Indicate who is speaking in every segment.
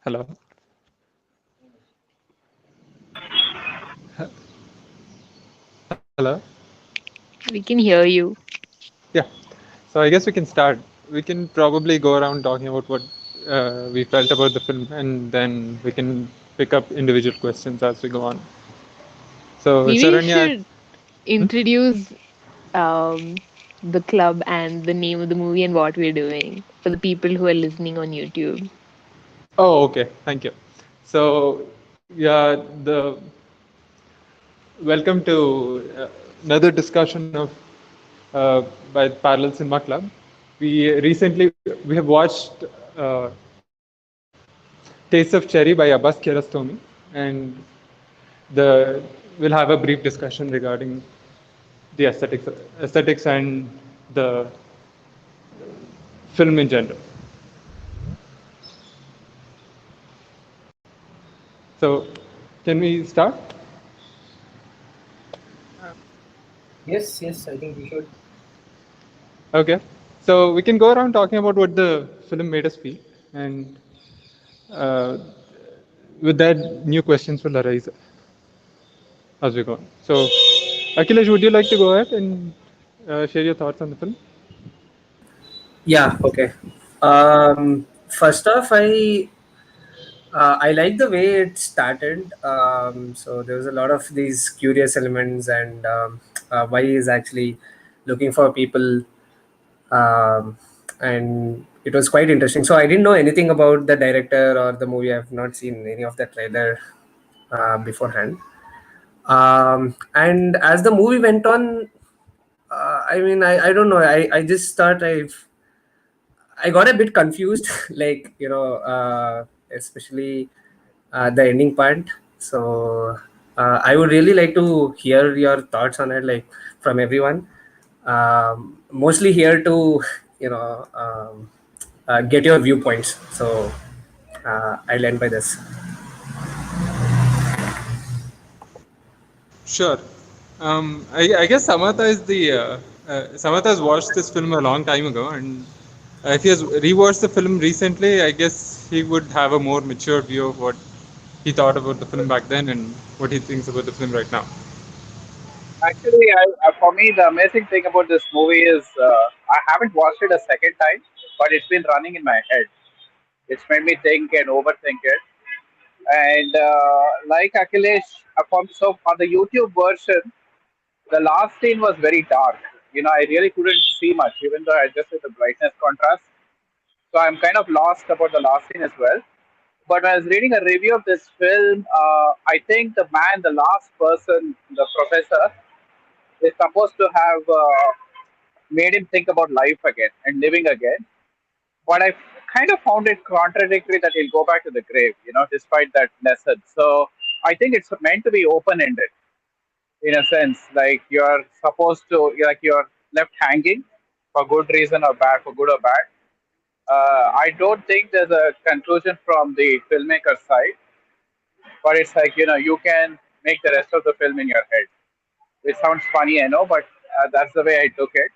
Speaker 1: Hello. Hello.
Speaker 2: We can hear you.
Speaker 1: Yeah. So I guess we can start. We can probably go around talking about what we felt about the film, and then we can pick up individual questions as we go on. So
Speaker 2: Maybe we
Speaker 1: Sharanya,
Speaker 2: should introduce um, the club and the name of the movie and what we're doing for the people who are listening on YouTube.
Speaker 1: oh, okay, thank you. So yeah, the welcome to another discussion of by Parallel Cinema Club. We have watched Taste of Cherry by Abbas Kiarostami, and the we'll have a brief discussion regarding the aesthetics and the film in general. So, can we start?
Speaker 3: Yes, I think we should.
Speaker 1: Okay. So we can go around talking about what the film made us feel, and uh, with that, new questions will arise as we go on. So, Akhilesh, would you like to go ahead and share your thoughts on the film?
Speaker 3: Yeah, okay. First off, I like the way it started. So there was a lot of these curious elements, and why he's actually looking for people, um, and it was quite interesting. So I didn't know anything about the director or the movie. I've not seen any of the trailer beforehand. And as the movie went on, I don't know. I just thought I got a bit confused, like especially the ending part. So I would really like to hear your thoughts on it, like from everyone. Mostly here to you know get your viewpoints. So I'll end by this.
Speaker 1: Sure. I guess Samatha is the Samatha has watched this film a long time ago, and if he has rewatched the film recently, I guess he would have a more mature view of what he thought about the film back then and what he thinks about the film right now.
Speaker 4: Actually, for me, the amazing thing about this movie is I haven't watched it a second time, but it's been running in my head. It's made me think and overthink it. And like Akhilesh, so on the YouTube version, the last scene was very dark. I really couldn't see much, even though I adjusted the brightness contrast. So I'm kind of lost about the last scene as well. But when I was reading a review of this film, I think the last person, the professor, is supposed to have made him think about life again and living again. But I kind of found it contradictory that he'll go back to the grave, despite that lesson. So I think it's meant to be open ended in a sense, like you're left hanging for good reason or bad, for good or bad. I don't think there's a conclusion from the filmmaker's side, but it's like, you can make the rest of the film in your head. It sounds funny, I know, but that's the way I took it.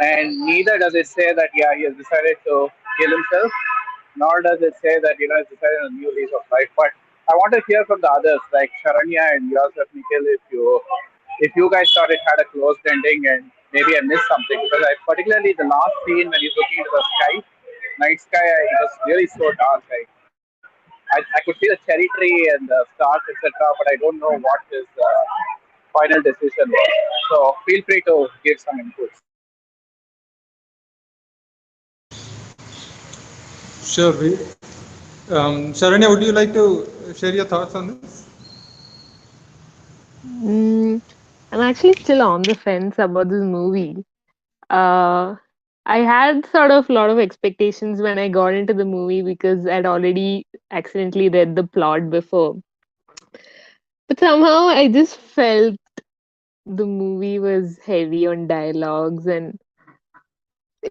Speaker 4: And neither does it say that he has decided to kill himself, nor does it say that he's decided on a new lease of life. But I want to hear from the others, like Sharanya and yourself, Nikhil, if you guys thought it had a closed ending and maybe I missed something, because particularly the last scene when he's looking into the sky, night sky, it was really so dark. I could see the cherry tree and the stars, etc., but I don't know what his final decision was. So feel free to give some inputs.
Speaker 1: Sure. Sharanya, would you like to share your thoughts on this?
Speaker 2: Mm, I'm actually still on the fence about this movie. Uh, I had sort of a lot of expectations when I got into the movie because I'd already accidentally read the plot before. But somehow I just felt the movie was heavy on dialogues and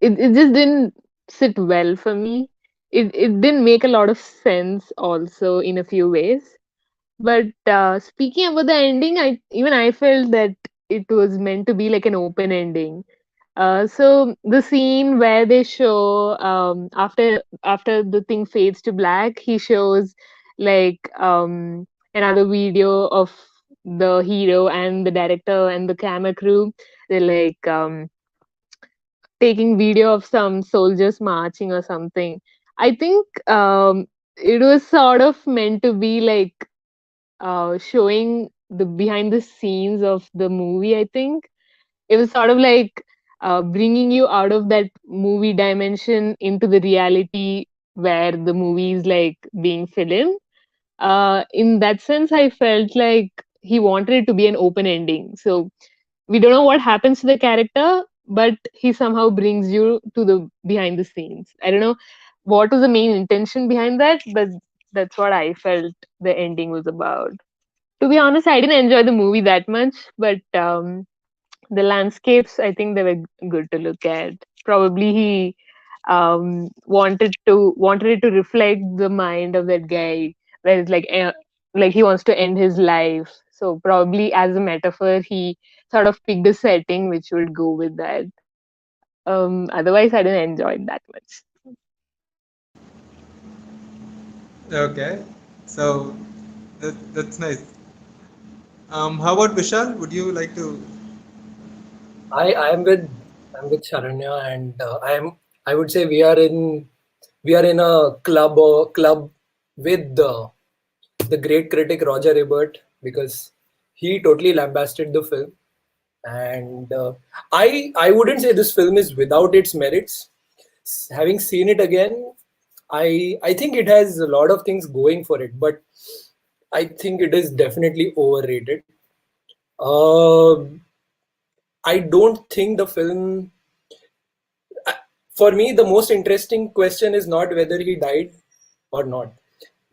Speaker 2: it just didn't sit well for me. It didn't make a lot of sense also in a few ways. But speaking about the ending, I felt that it was meant to be like an open ending. So the scene where they show after the thing fades to black, he shows like another video of the hero and the director and the camera crew. They're like taking video of some soldiers marching or something. I think it was sort of meant to be like showing the behind the scenes of the movie. I think it was sort of like bringing you out of that movie dimension into the reality where the movie is like being filmed. In that sense, I felt like he wanted it to be an open ending. So we don't know what happens to the character, but he somehow brings you to the behind the scenes. I don't know what was the main intention behind that, but that's what I felt the ending was about. To be honest, I didn't enjoy the movie that much, but the landscapes, I think they were good to look at. Probably he wanted it to reflect the mind of that guy, where it's like he wants to end his life. So probably as a metaphor, he sort of picked a setting which would go with that. Otherwise, I didn't enjoy it that much.
Speaker 1: Okay, so that's nice. How about Vishal? Would you like to?
Speaker 3: I'm with Sharanya, and I would say we are in a club with the great critic Roger Ebert, because he totally lambasted the film. And I wouldn't say this film is without its merits. Having seen it again, I think it has a lot of things going for it, but I think it is definitely overrated. Um I don't think the film. For me, the most interesting question is not whether he died or not.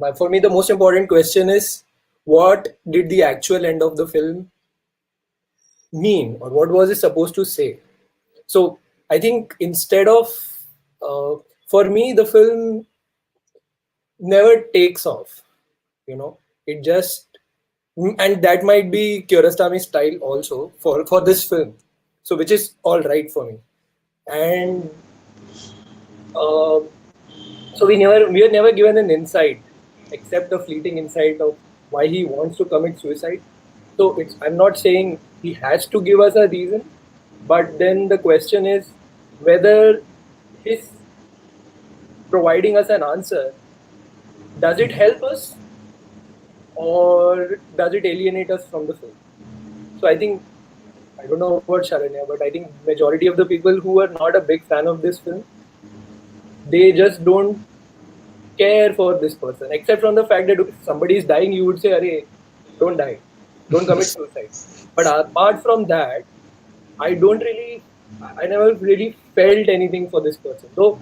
Speaker 3: But for me, the most important question is, what did the actual end of the film mean, or what was it supposed to say? So I think instead of, for me, the film never takes off. It just, and that might be Kiarostami's style also for this film. So which is all right for me. And uh, so we are never given an insight, except a fleeting insight of why he wants to commit suicide. So I'm not saying he has to give us a reason, but then the question is whether his providing us an answer, does it help us or does it alienate us from the film? So I think, I don't know about Sharanya, but I think majority of the people who are not a big fan of this film, they just don't care for this person, except from the fact that if somebody is dying, you would say, "Arey, don't die, don't commit suicide." But apart from that, I never really felt anything for this person. So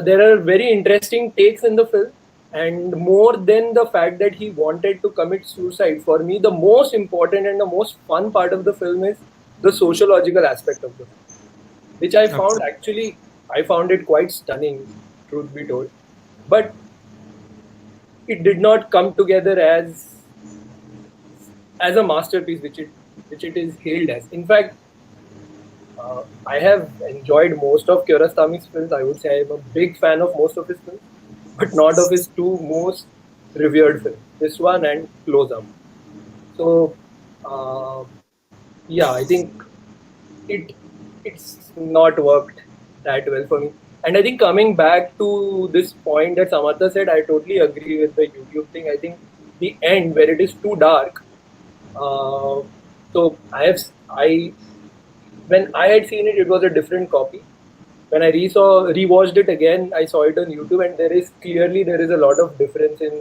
Speaker 3: there are very interesting takes in the film, and more than the fact that he wanted to commit suicide, for me, the most important and the most fun part of the film is the sociological aspect of the film, which I found it quite stunning, truth be told. But it did not come together as a masterpiece, which it is hailed as. In fact, I have enjoyed most of Kiarostami's films. I would say I am a big fan of most of his films, but not of his two most revered films, this one and Close Up. So, uh, yeah, I think it it's not worked that well for me. And I think coming back to this point that Samartha said, I totally agree with the YouTube thing. I think the end where it is too dark. Uh, so I when I had seen it, it was a different copy. When I rewatched it again, I saw it on YouTube, and there is a lot of difference in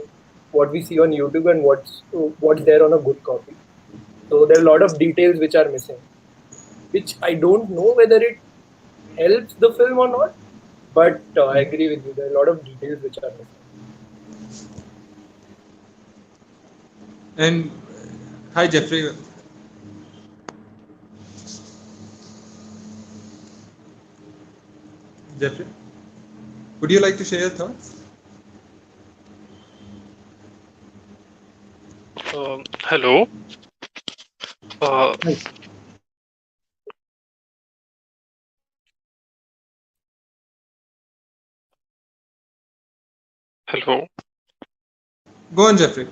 Speaker 3: what we see on YouTube and what's there on a good copy. So there are a lot of details which are missing, which I don't know whether it helps the film or not. But I agree with you. There are a lot of details which are missing.
Speaker 1: And hi, Jeffrey. Jeffrey, would you like to share your thoughts?
Speaker 5: Hello. Uh, Hello.
Speaker 1: Go on, Jeffrey.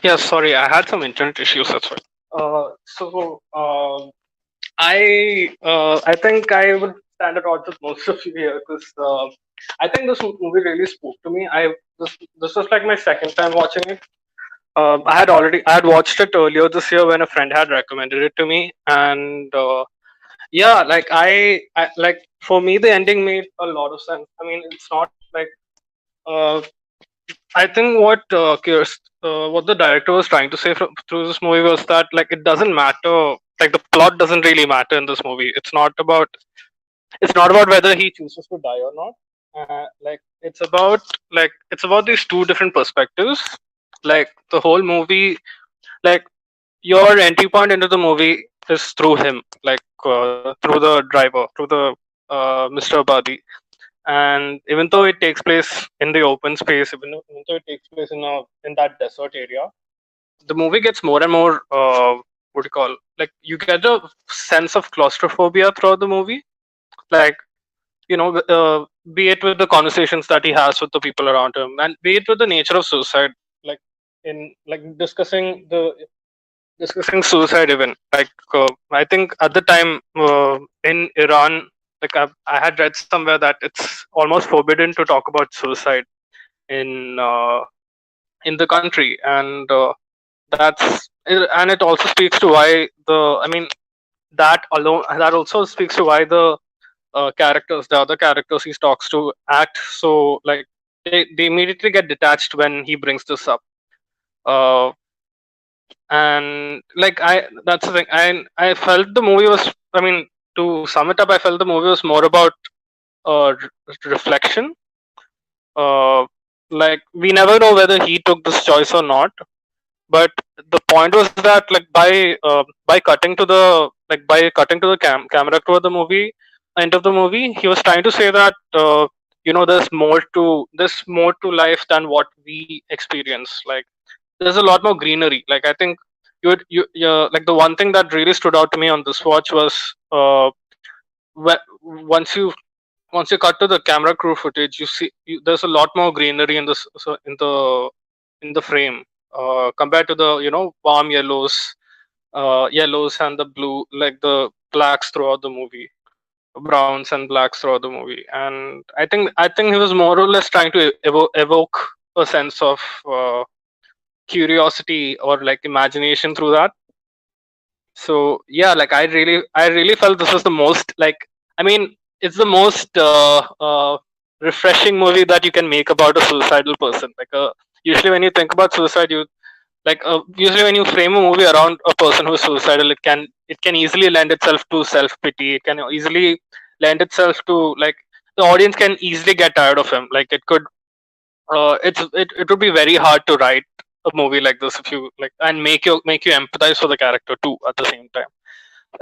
Speaker 5: Yeah, sorry, I had some internet issues. That's why. I think I would stand at odds with most of you here because I think this movie really spoke to me. This was like my second time watching it. I had watched it earlier this year when a friend had recommended it to me, and yeah, like for me the ending made a lot of sense. I mean, it's not like uh, I think what the director was trying to say through this movie was that like it doesn't matter, like the plot doesn't really matter in this movie. It's not about whether he chooses to die or not. Like it's about these two different perspectives. Like the whole movie, like your entry point into the movie is through him, like through the driver, through the Mr. Abadi. And even though it takes place in the open space, even though it takes place in that desert area, the movie gets more and more what do you call, like you get a sense of claustrophobia throughout the movie, like be it with the conversations that he has with the people around him, and be it with the nature of suicide, like in like discussing suicide even, like I think at the time in Iran, like I had read somewhere that it's almost forbidden to talk about suicide in uh, in the country. And and it also speaks to why that also speaks to why the other characters he talks to act so, like they immediately get detached when he brings this up. uh, and like that's the thing. I felt the movie was, I mean, to sum it up, I felt the movie was more about reflection. uh, like we never know whether he took this choice or not, but the point was that like by cutting to the camera toward the movie end of the movie, he was trying to say that there's more to life than what we experience. Like there's a lot more greenery. Like I think like the one thing that really stood out to me on this watch was once you cut to the camera crew footage, there's a lot more greenery in this so in the frame compared to the warm yellows and the blue, like the blacks throughout the movie, browns and blacks throughout the movie. And I think he was more or less trying to evoke a sense of curiosity or like imagination through that. So yeah, like I really felt this was the most, like, I mean, it's the most refreshing movie that you can make about a suicidal person. Like usually when you think about suicide, usually when you frame a movie around a person who is suicidal, it can easily lend itself to self pity. It can easily lend itself to, like, the audience can easily get tired of him. Like it would be very hard to write a movie like this if you like, and make you empathize for the character too at the same time.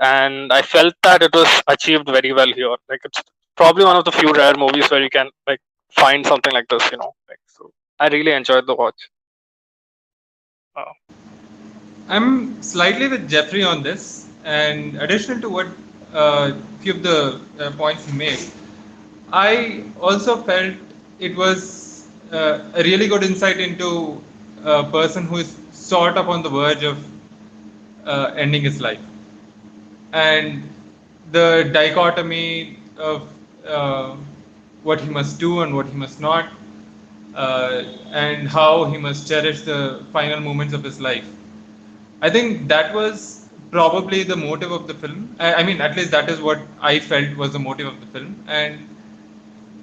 Speaker 5: And I felt that it was achieved very well here. Like it's probably one of the few rare movies where you can like find something like this. Like, so I really enjoyed the watch. uh,
Speaker 1: I'm slightly with Jeffrey on this, and additional to what few of the points he made, I also felt it was a really good insight into a person who is sort of on the verge of ending his life, and the dichotomy of uh, what he must do and what he must not, and how he must cherish the final moments of his life. I think that was probably the motive of the film. I mean, at least that is what I felt was the motive of the film, and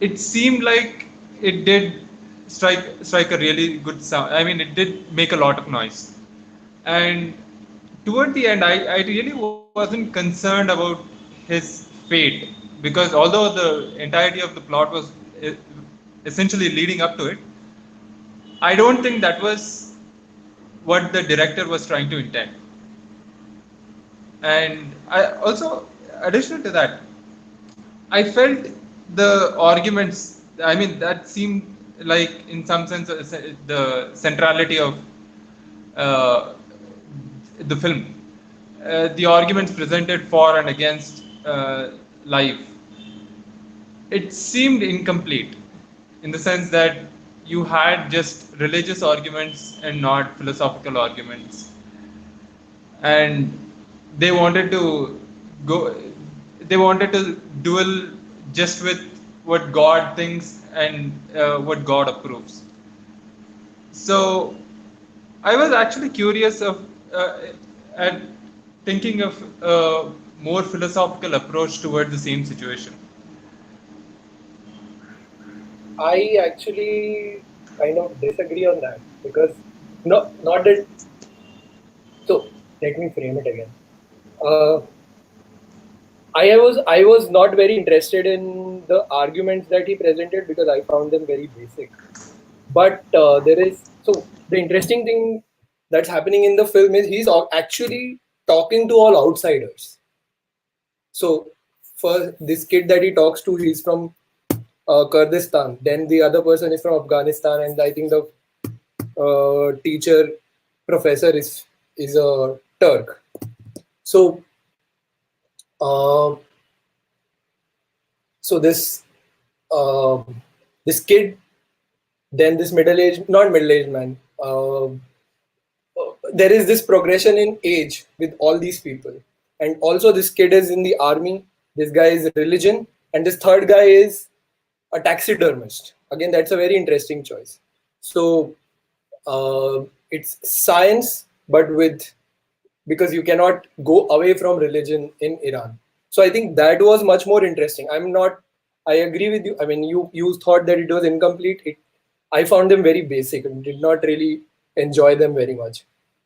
Speaker 1: it seemed like it did strike a really good sound. I mean, it did make a lot of noise, and toward the end, I really wasn't concerned about his fate, because although the entirety of the plot was uh, essentially leading up to it, I don't think that was what the director was trying to intend. And I also, additional to that, I felt the arguments. I mean, that seemed like, in some sense, the centrality of uh, the film. The arguments presented for and against life. It seemed incomplete. in the sense that you had just religious arguments and not philosophical arguments, and they wanted to go they wanted to duel just with what God thinks and what God approves. So I was actually curious of at thinking of a more philosophical approach toward the same situation.
Speaker 6: I actually kind of disagree on that because not that. So let me frame it again. Uh, I was not very interested in the arguments that he presented because I found them very basic. But there is so the interesting thing that's happening in the film is he's actually talking to all outsiders. So for this kid that he talks to, he's from Kurdistan. Then the other person is from Afghanistan, and I think the teacher professor is a Turk. So uh, so this kid, then this not middle-aged man. There is this progression in age with all these people, and also this kid is in the army. This guy is religion, and this third guy is a taxidermist. Again, that's a very interesting choice. So it's science, but with because you cannot go away from religion in Iran. So I think that was much more interesting. I agree with you. I mean, you thought that it was incomplete. I found them very basic and did not really enjoy them very much.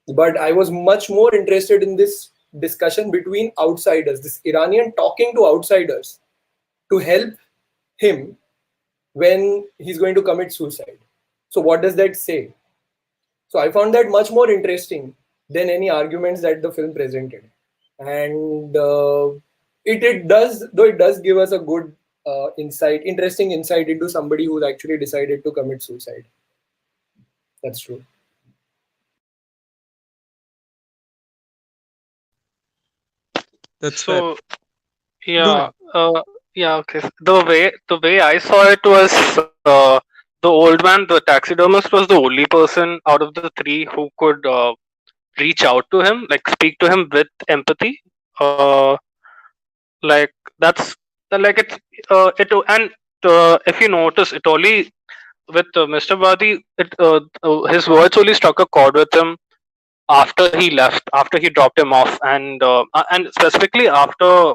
Speaker 6: But I was much more interested in this discussion between outsiders, this Iranian talking to outsiders to help him when he's going to commit suicide. So what does that say? So I found that much more interesting than any arguments that the film presented, and it does, though it does give us a good interesting insight into somebody who's actually decided to commit suicide. That's true.
Speaker 1: That's fair.
Speaker 5: So
Speaker 1: Go
Speaker 5: yeah,
Speaker 1: ahead.
Speaker 5: okay. The way I saw it was the old man, the taxidermist, was the only person out of the three who could reach out to him, like speak to him with empathy. Like that's like it and if you notice, it only with Mr. Badi, his words only struck a chord with him after he left, after he dropped him off, and specifically after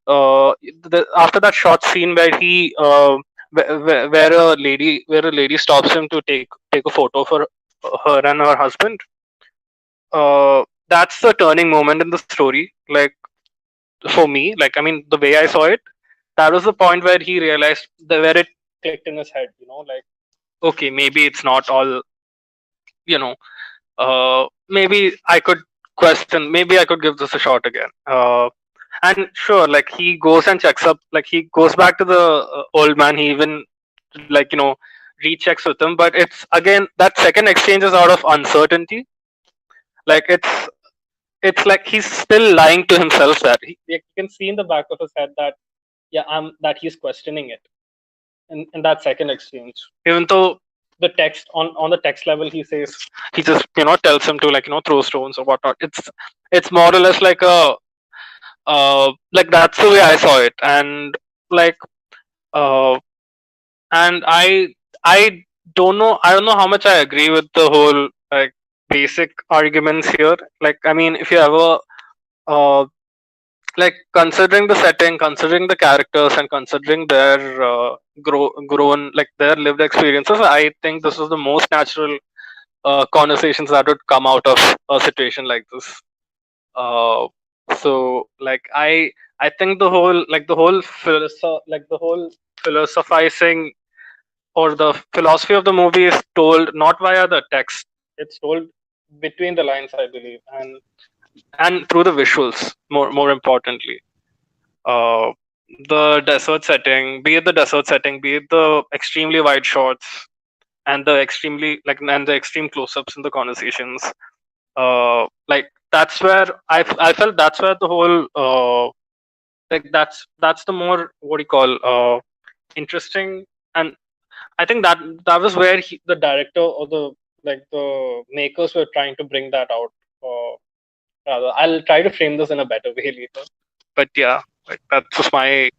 Speaker 5: that short scene where he where a lady stops him to take a photo for her and her husband. That's the turning moment in the story. Like for me, like I mean, the way I saw it, that was the point where he realized where it clicked in his head. Like okay, maybe it's not all. You know, maybe I could question. Maybe I could give this a shot again. And sure, like he goes and checks up. Like he goes back to the old man. He even like rechecks with him. But it's again that second exchange is out of uncertainty. Like it's like he's still lying to himself. That you can see in the back of his head that yeah, that he's questioning it in that second exchange. Even though the text on the text level he just tells him to like throw stones or whatnot. It's more or less like a like that's the way I saw it, and like uh and I don't know how much I agree with the whole like basic arguments here. Like I mean, if you ever uh like considering the setting, considering the characters, and considering their grown like their lived experiences, I think this is the most natural conversations that would come out of a situation like this. Uh, so like I think the whole philosophizing or the philosophy of the movie is told not via the text. It's told between the lines, I believe, and through the visuals. More importantly, uh, the desert setting, be it the desert setting, be it the extremely wide shots and the extreme close-ups in the conversations. Like that's where I felt that's where the whole like that's the more what do you call interesting and I think that was where the director or the makers were trying to bring that out. Or rather, I'll try to frame this in a better way later. But yeah, like that's just my.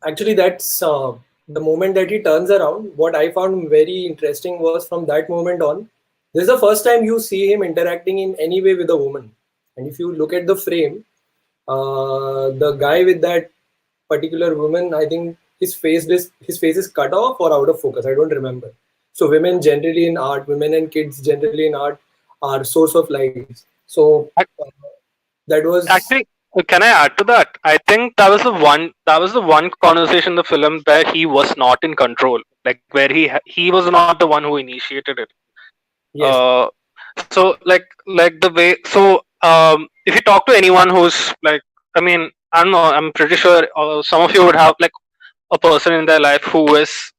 Speaker 6: Actually, that's the moment that he turns around. What I found very interesting was from that moment on, this is the first time you see him interacting in any way with a woman. And if you look at the frame, the guy with that particular woman, I think his face is cut off or out of focus. I don't remember. So women generally in art, women and kids generally in art are source of lives. So uh, that was
Speaker 5: Actually, can I add to that? I think that was the one conversation in the film where he was not in control, like where he was not the one who initiated it.
Speaker 6: yes,
Speaker 5: Uh, so like the way if you talk to anyone who's like, I mean, I don't know, I'm pretty sure some of you would have like a person in their life who has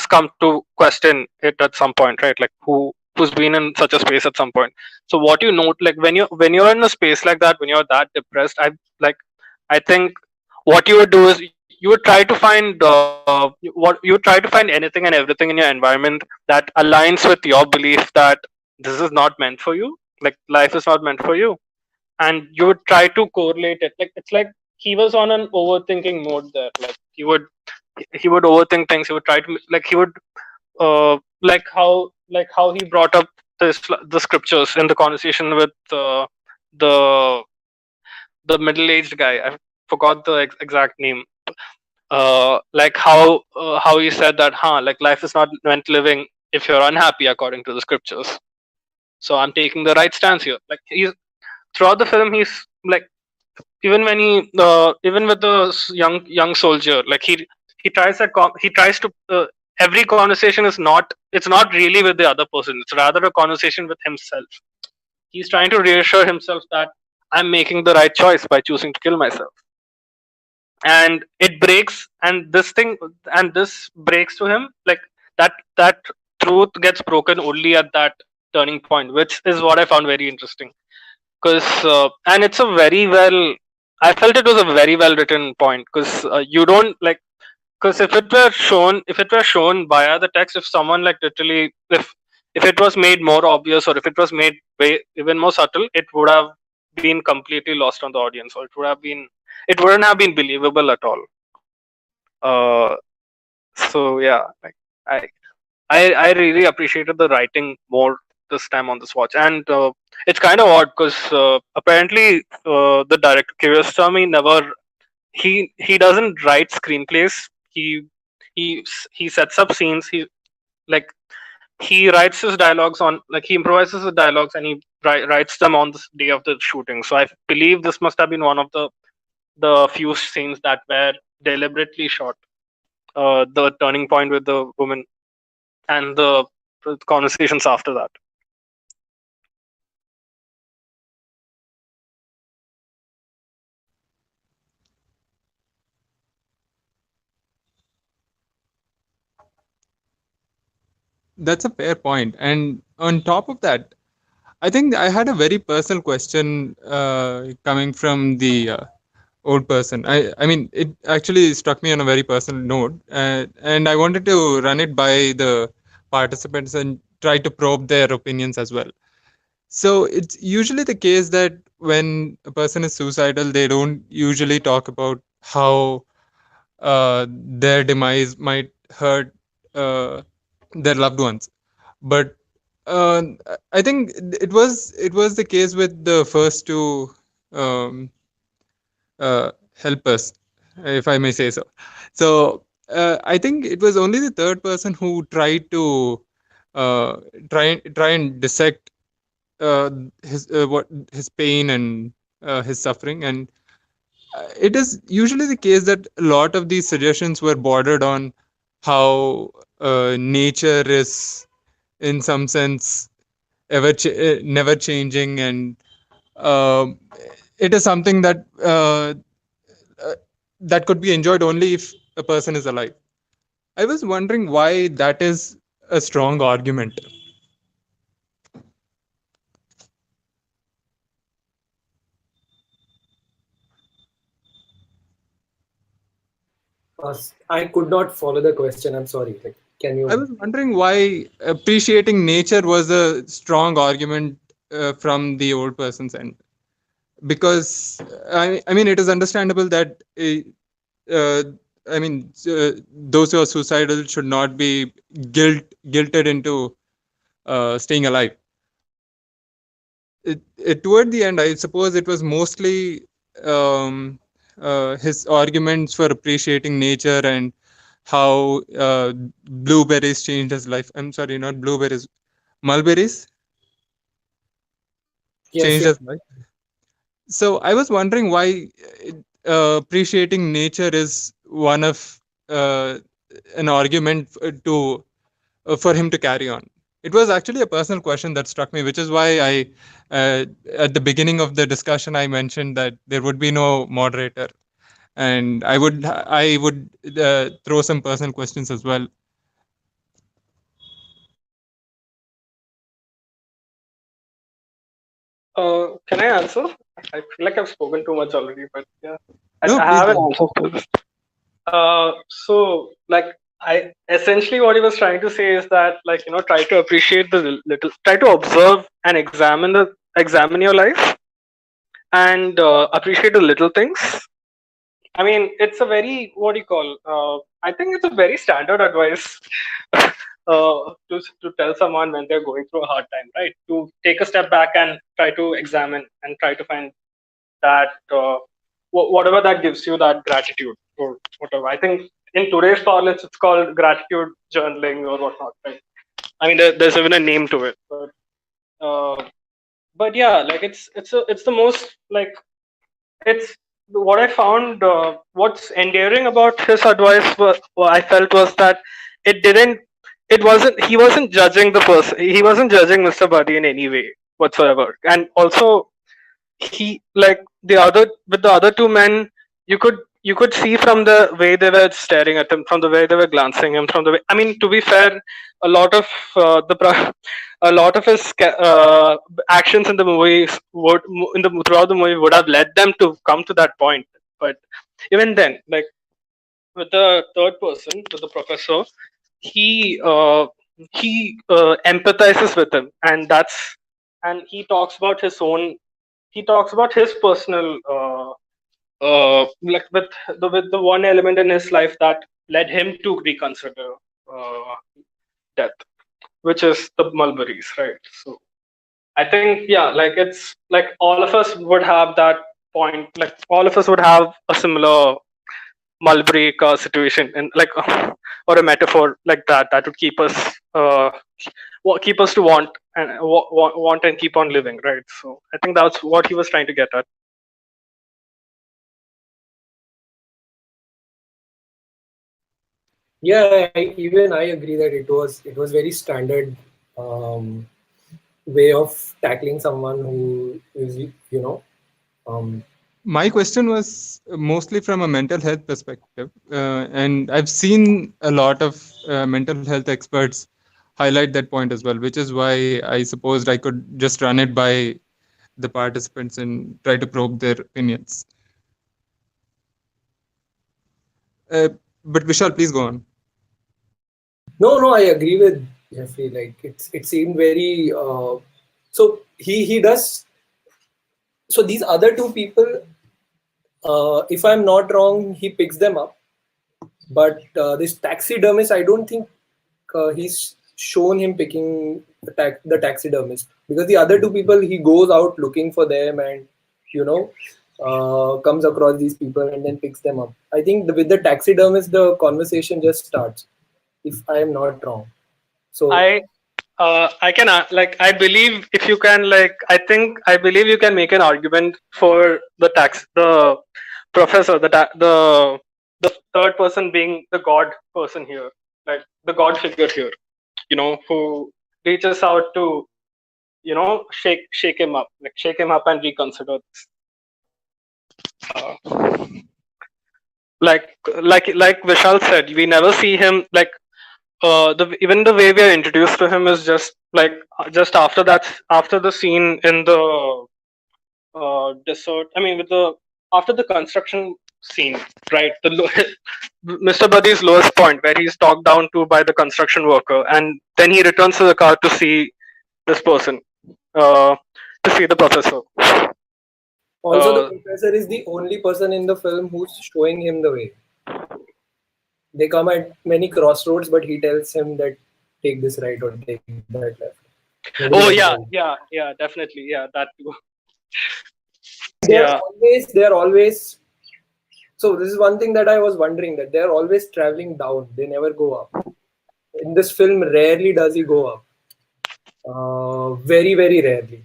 Speaker 5: come to question it at some point, right? Like who's been in such a space at some point. So what you note, like when you're in a space like that, when you're that depressed, I think what you would do is you would try to find you would try to find anything and everything in your environment that aligns with your belief that this is not meant for you, like life is not meant for you, and you would try to correlate it. Like it's like he was on an overthinking mode there. Like he would overthink things. He would try to like he would like how he brought up the scriptures in the conversation with the the middle-aged guy. I forgot the exact name. Like how he said that, like life is not meant living if you're unhappy according to the scriptures. So I'm taking the right stance here. Like he's throughout the film, he's like even with the young soldier, like he tries to every conversation is not it's not really with the other person. It's rather a conversation with himself. He's trying to reassure himself that I'm making the right choice by choosing to kill myself. And it breaks, and this breaks to him, like that truth gets broken only at that turning point, which is what I found very interesting. Because and it's a very well, I felt it was a very well written point, because you don't like, because if it were shown via the text, if someone like literally if it was made more obvious, or if it was made way even more subtle, it would have been completely lost on the audience, or it wouldn't have been believable at all. uh so yeah, like i I really appreciated the writing more this time on this watch, and it's kind of odd because apparently the director Kiarostami never he doesn't write screenplays. He sets up scenes. Like he writes his dialogues on, like he improvises the dialogues, and he writes them on the day of the shooting. So I believe this must have been one of the few scenes that were deliberately shot. The turning point with the woman and the conversations after that.
Speaker 1: That's a fair point. And on top of that, I think I had a very personal question coming from the old person. I mean, it actually struck me on a very personal note, and I wanted to run it by the participants and try to probe their opinions as well. So it's usually the case that when a person is suicidal, they don't usually talk about how their demise might hurt uh, their loved ones. But uh, I think it was the case with the first two um, helpers, if I may say so. So I think it was only the third person who tried to uh, try and dissect his pain and his suffering, and it is usually the case that a lot of these suggestions were bordered on how nature is in some sense never changing, and um it is something uh, that could be enjoyed only if a person is alive. I was wondering why that is a strong argument.
Speaker 6: I could not follow the question. I'm sorry. Like, can
Speaker 1: I
Speaker 6: you?
Speaker 1: was wondering why appreciating nature was a strong argument from the old person's end. Because I mean, it is understandable that uh, I mean, those who are suicidal should not be guilted into staying alive. Toward the end, I suppose it was mostly um, his arguments for appreciating nature and how blueberries changed his life. I'm sorry, not blueberries, mulberries
Speaker 6: Yes,
Speaker 1: changed
Speaker 6: yes.
Speaker 1: his life. So I was wondering why appreciating nature is one of an argument to for him to carry on. It was actually a personal question that struck me, which is why at the beginning of the discussion, I mentioned that there would be no moderator, and I would throw some personal questions as well.
Speaker 5: Can I answer? I feel like I've spoken too much already, but yeah,
Speaker 1: No,
Speaker 5: I
Speaker 1: please
Speaker 5: have
Speaker 1: go
Speaker 5: an
Speaker 1: on.
Speaker 5: answer to this. So like I essentially what he was trying to say is that like try to appreciate the little, try to observe and examine your life and appreciate the little things. I mean, it's a very what do you call? I think it's a very standard advice to tell someone when they're going through a hard time, right? To take a step back and try to examine and try to find that whatever that gives you that gratitude or whatever. I think in today's parlance, it's called gratitude journaling or whatnot, right? I mean, there's even a name to it, uh, but yeah, like it's the most like it's what I found. What's endearing about his advice was what I felt was that it didn't. It wasn't. He wasn't judging the person. He wasn't judging Mr. Buddy in any way whatsoever. And also, he like the other with the other two men, you could see from the way they were staring at him, from the way they were glancing him, from the way. I mean, to be fair, a lot of a lot of his actions in the movies would throughout the movie would have led them to come to that point. But even then, like with the third person, with the professor, he uh, he empathizes with him, and he talks about his own. He talks about his personal like with the one element in his life that led him to reconsider uh, death, which is the mulberries, right? So I think yeah, like it's like all of us would have that point. Like all of us would have a similar mulberry situation, and like or a metaphor like that would keep us keep us to want and keep on living, right? So I think that's what he was trying to get at.
Speaker 6: Yeah, even I agree that it was very standard um, way of tackling someone who is um,
Speaker 1: My question was mostly from a mental health perspective, and I've seen a lot of mental health experts highlight that point as well, which is why I supposed I could just run it by the participants and try to probe their opinions. Uh, but Vishal, please go on.
Speaker 6: No, I agree with Jeffrey. Like it seemed very. So he does. So these other two people, if I'm not wrong, he picks them up. But this taxidermist, I don't think he's shown him picking the taxidermist, because the other two people, he goes out looking for them and you know comes across these people and then picks them up. I think with the taxidermist, the conversation just starts, if I am not wrong. So
Speaker 5: I can like I believe if you can like I believe you can make an argument for the professor the third person being the god person here, like the god figure here, who reaches out to shake him up, like shake him up and reconsider this. Uh, like Vishal said, we never see him like even the way we are introduced to him is just like just after the scene in the desert. I mean, with the after the construction scene, right? Mr. Buddy's lowest point, where he's talked down to by the construction worker, and then he returns to the car to see this person, to see the professor.
Speaker 6: Also, the
Speaker 5: Uh,
Speaker 6: professor is the only person in the film who's showing him the way. They come at many crossroads, but he tells him that take this right or take that left. Nobody
Speaker 5: oh
Speaker 6: else
Speaker 5: yeah,
Speaker 6: does.
Speaker 5: yeah, definitely, yeah, that too.
Speaker 6: They're
Speaker 5: Yeah.
Speaker 6: they're always. So this is one thing that I was wondering, that they're always traveling down. They never go up. In this film, rarely does he go up. Very, very rarely.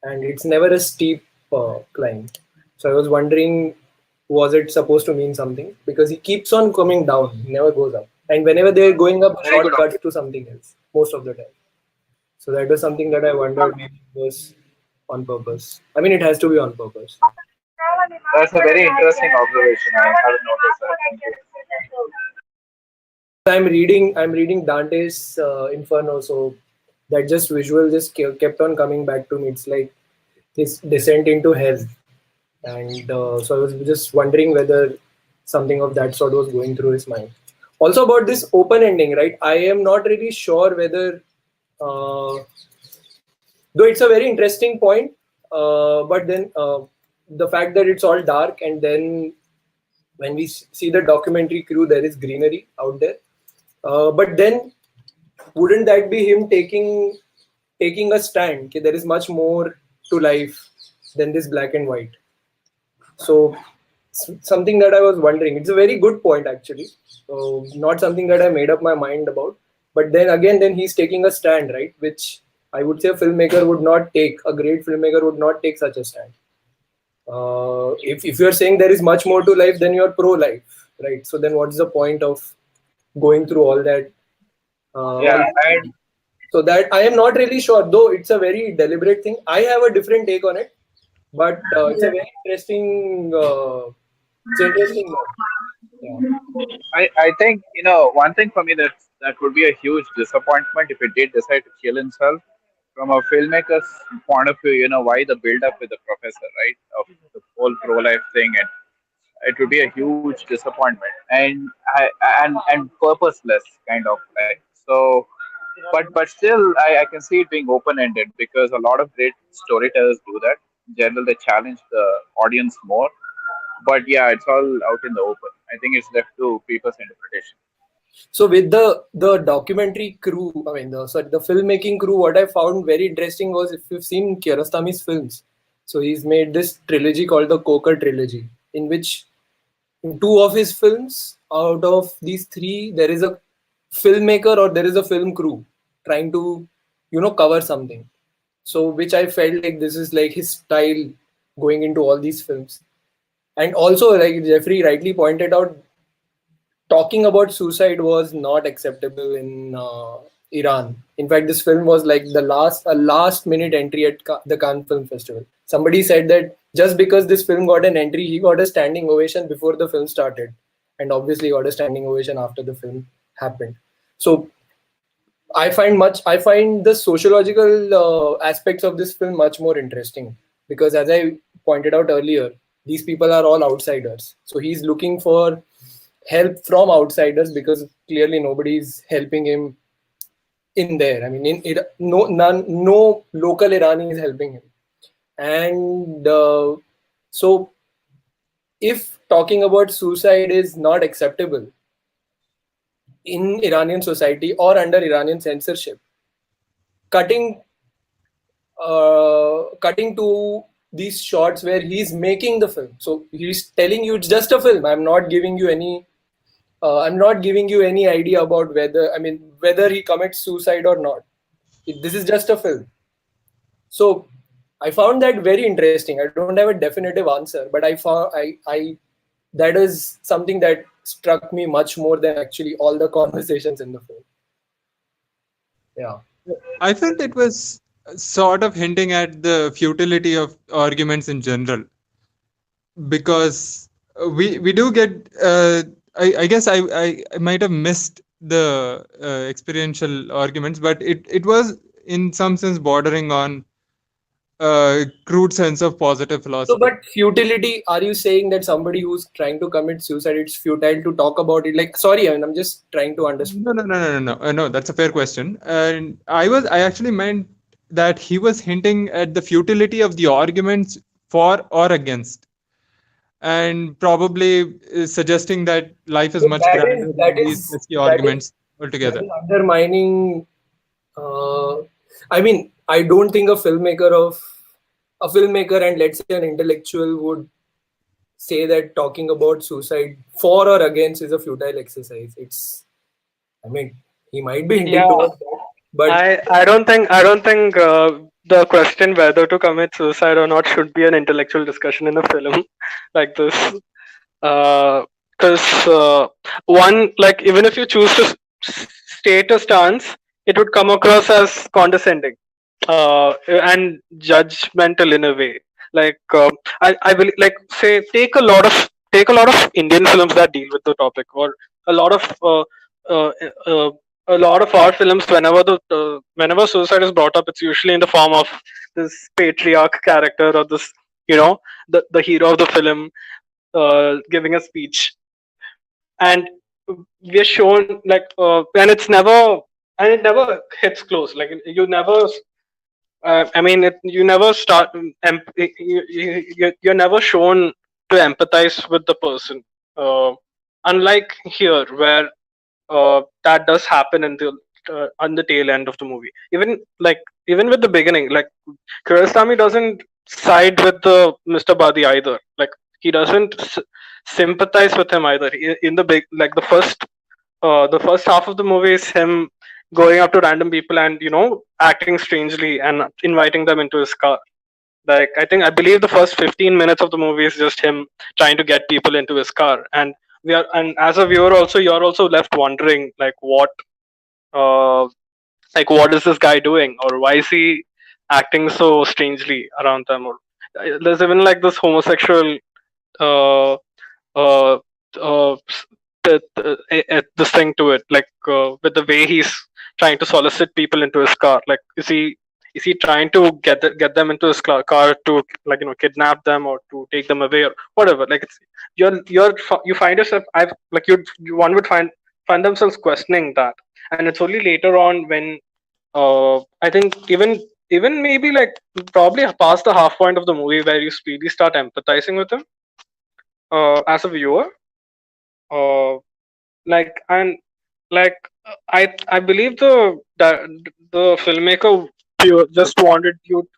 Speaker 6: And it's never a steep climb. So I was wondering, was it supposed to mean something? Because he keeps on coming down, he never goes up. And whenever they're going up,
Speaker 4: Very good.
Speaker 6: shortcuts to something else, most of the time. So that was something that I wondered, maybe it was on purpose. I mean, it has to be on purpose.
Speaker 4: That's a very interesting observation. I haven't noticed that. Thank you.
Speaker 6: I'm reading Dante's Inferno, so that just visual just kept on coming back to me. It's like his descent into hell, and so I was just wondering whether something of that sort was going through his mind. Also about this open ending, right? I am not really sure whether, though it's a very interesting point, but then the fact that it's all dark, and then when we see the documentary crew, there is greenery out there. But then, wouldn't that be him taking a stand? Okay, there is much more to life than this black and white. So something that I was wondering. It's a very good point actually. So not something that I made up my mind about. But then again, then he's taking a stand, right? Which I would say a filmmaker would not take. A great filmmaker would not take such a stand. If you're saying there is much more to life, then you're pro-life, right? So then what's the point of going through all that?
Speaker 4: Yeah, and
Speaker 6: So that I am not really sure, though it's a very deliberate thing. I have a different take on it, but it's a very interesting. It's interesting.
Speaker 4: I think one thing for me that would be a huge disappointment if he did decide to kill himself. From a filmmaker's point of view, why the build up with the professor, right? Of the whole pro life thing, and it would be a huge disappointment and purposeless kind of like so. But still, I can see it being open ended because a lot of great storytellers do that. In general, they challenge the audience more. But yeah, it's all out in the open. I think it's left to people's interpretation.
Speaker 6: So with the documentary crew, I mean the filmmaking crew, what I found very interesting was, if you've seen Kiarostami's films, so he's made this trilogy called the Coker trilogy, in which in two of his films, out of these three, there is a filmmaker or there is a film crew trying to cover something. So which I felt like this is like his style going into all these films. And also, like Jeffrey rightly pointed out, talking about suicide was not acceptable in Iran. In fact, this film was like a last minute entry at the Cannes Film Festival. Somebody said that just because this film got an entry, he got a standing ovation before the film started, and obviously got a standing ovation after the film happened. So I find the sociological aspects of this film much more interesting, because as I pointed out earlier, these people are all outsiders. So he's looking for help from outsiders because clearly nobody's helping him in there. I mean, no local Irani is helping him. And so if talking about suicide is not acceptable in Iranian society or under Iranian censorship, cutting to these shots where he's making the film. So he's telling you it's just a film. I'm not giving you any idea about whether he commits suicide or not. This is just a film. So I found that very interesting. I don't have a definitive answer, but I found that is something that struck me much more than actually all the conversations in the film. Yeah.
Speaker 1: I felt it was sort of hinting at the futility of arguments in general, because we do get. I guess I might have missed the experiential arguments, but it was in some sense bordering on crude sense of positive
Speaker 6: So,
Speaker 1: philosophy.
Speaker 6: but futility, are you saying that somebody who's trying to commit suicide, it's futile to talk about it? Like, sorry, I mean, I'm just trying to understand.
Speaker 1: No. That's a fair question. And I actually meant that he was hinting at the futility of the arguments for or against, and probably suggesting that life is
Speaker 6: So
Speaker 1: much grander than
Speaker 6: that
Speaker 1: these
Speaker 6: is
Speaker 1: pesky
Speaker 6: that is
Speaker 1: arguments
Speaker 6: that
Speaker 1: altogether.
Speaker 6: is undermining. I mean, I don't think a filmmaker and let's say an intellectual would say that talking about suicide for or against is a futile exercise. I mean, he might be hinting
Speaker 5: Yeah,
Speaker 6: towards that, but
Speaker 5: I don't think the question whether to commit suicide or not should be an intellectual discussion in a film like this. Because one, like, even if you choose to state a stance, it would come across as condescending and judgmental in a way. Like I will, like, say, take a lot of Indian films that deal with the topic, or a lot of uh, uh, a lot of our films. Whenever suicide is brought up, it's usually in the form of this patriarch character, or this, the hero of the film giving a speech, and we're shown, like, and it never hits close. Like, you never. I mean, you never start. You're never shown to empathize with the person. Unlike here, where that does happen on the tail end of the movie. Even with the beginning, like, Kurosami doesn't side with the Mr. Badi either. Like, he doesn't sympathize with him either. In the big, like, the first half of the movie is him going up to random people and, acting strangely and inviting them into his car. Like, I believe the first 15 minutes of the movie is just him trying to get people into his car, and as a viewer also, you're also left wondering, like, uh what is this guy doing, or why is he acting so strangely around them, or there's even, like, this homosexual uh uh, uh, this thing to it, like, with the way he's trying to solicit people into his car. Like, is he trying to get them into his car to, like, kidnap them or to take them away or whatever. Like, it's you find yourself, I've like one would find themselves questioning that, and it's only later on when I think even maybe, like, probably past the half point of the movie where you really start empathizing with him as a viewer. Uh, and, like, I believe the filmmaker just wanted you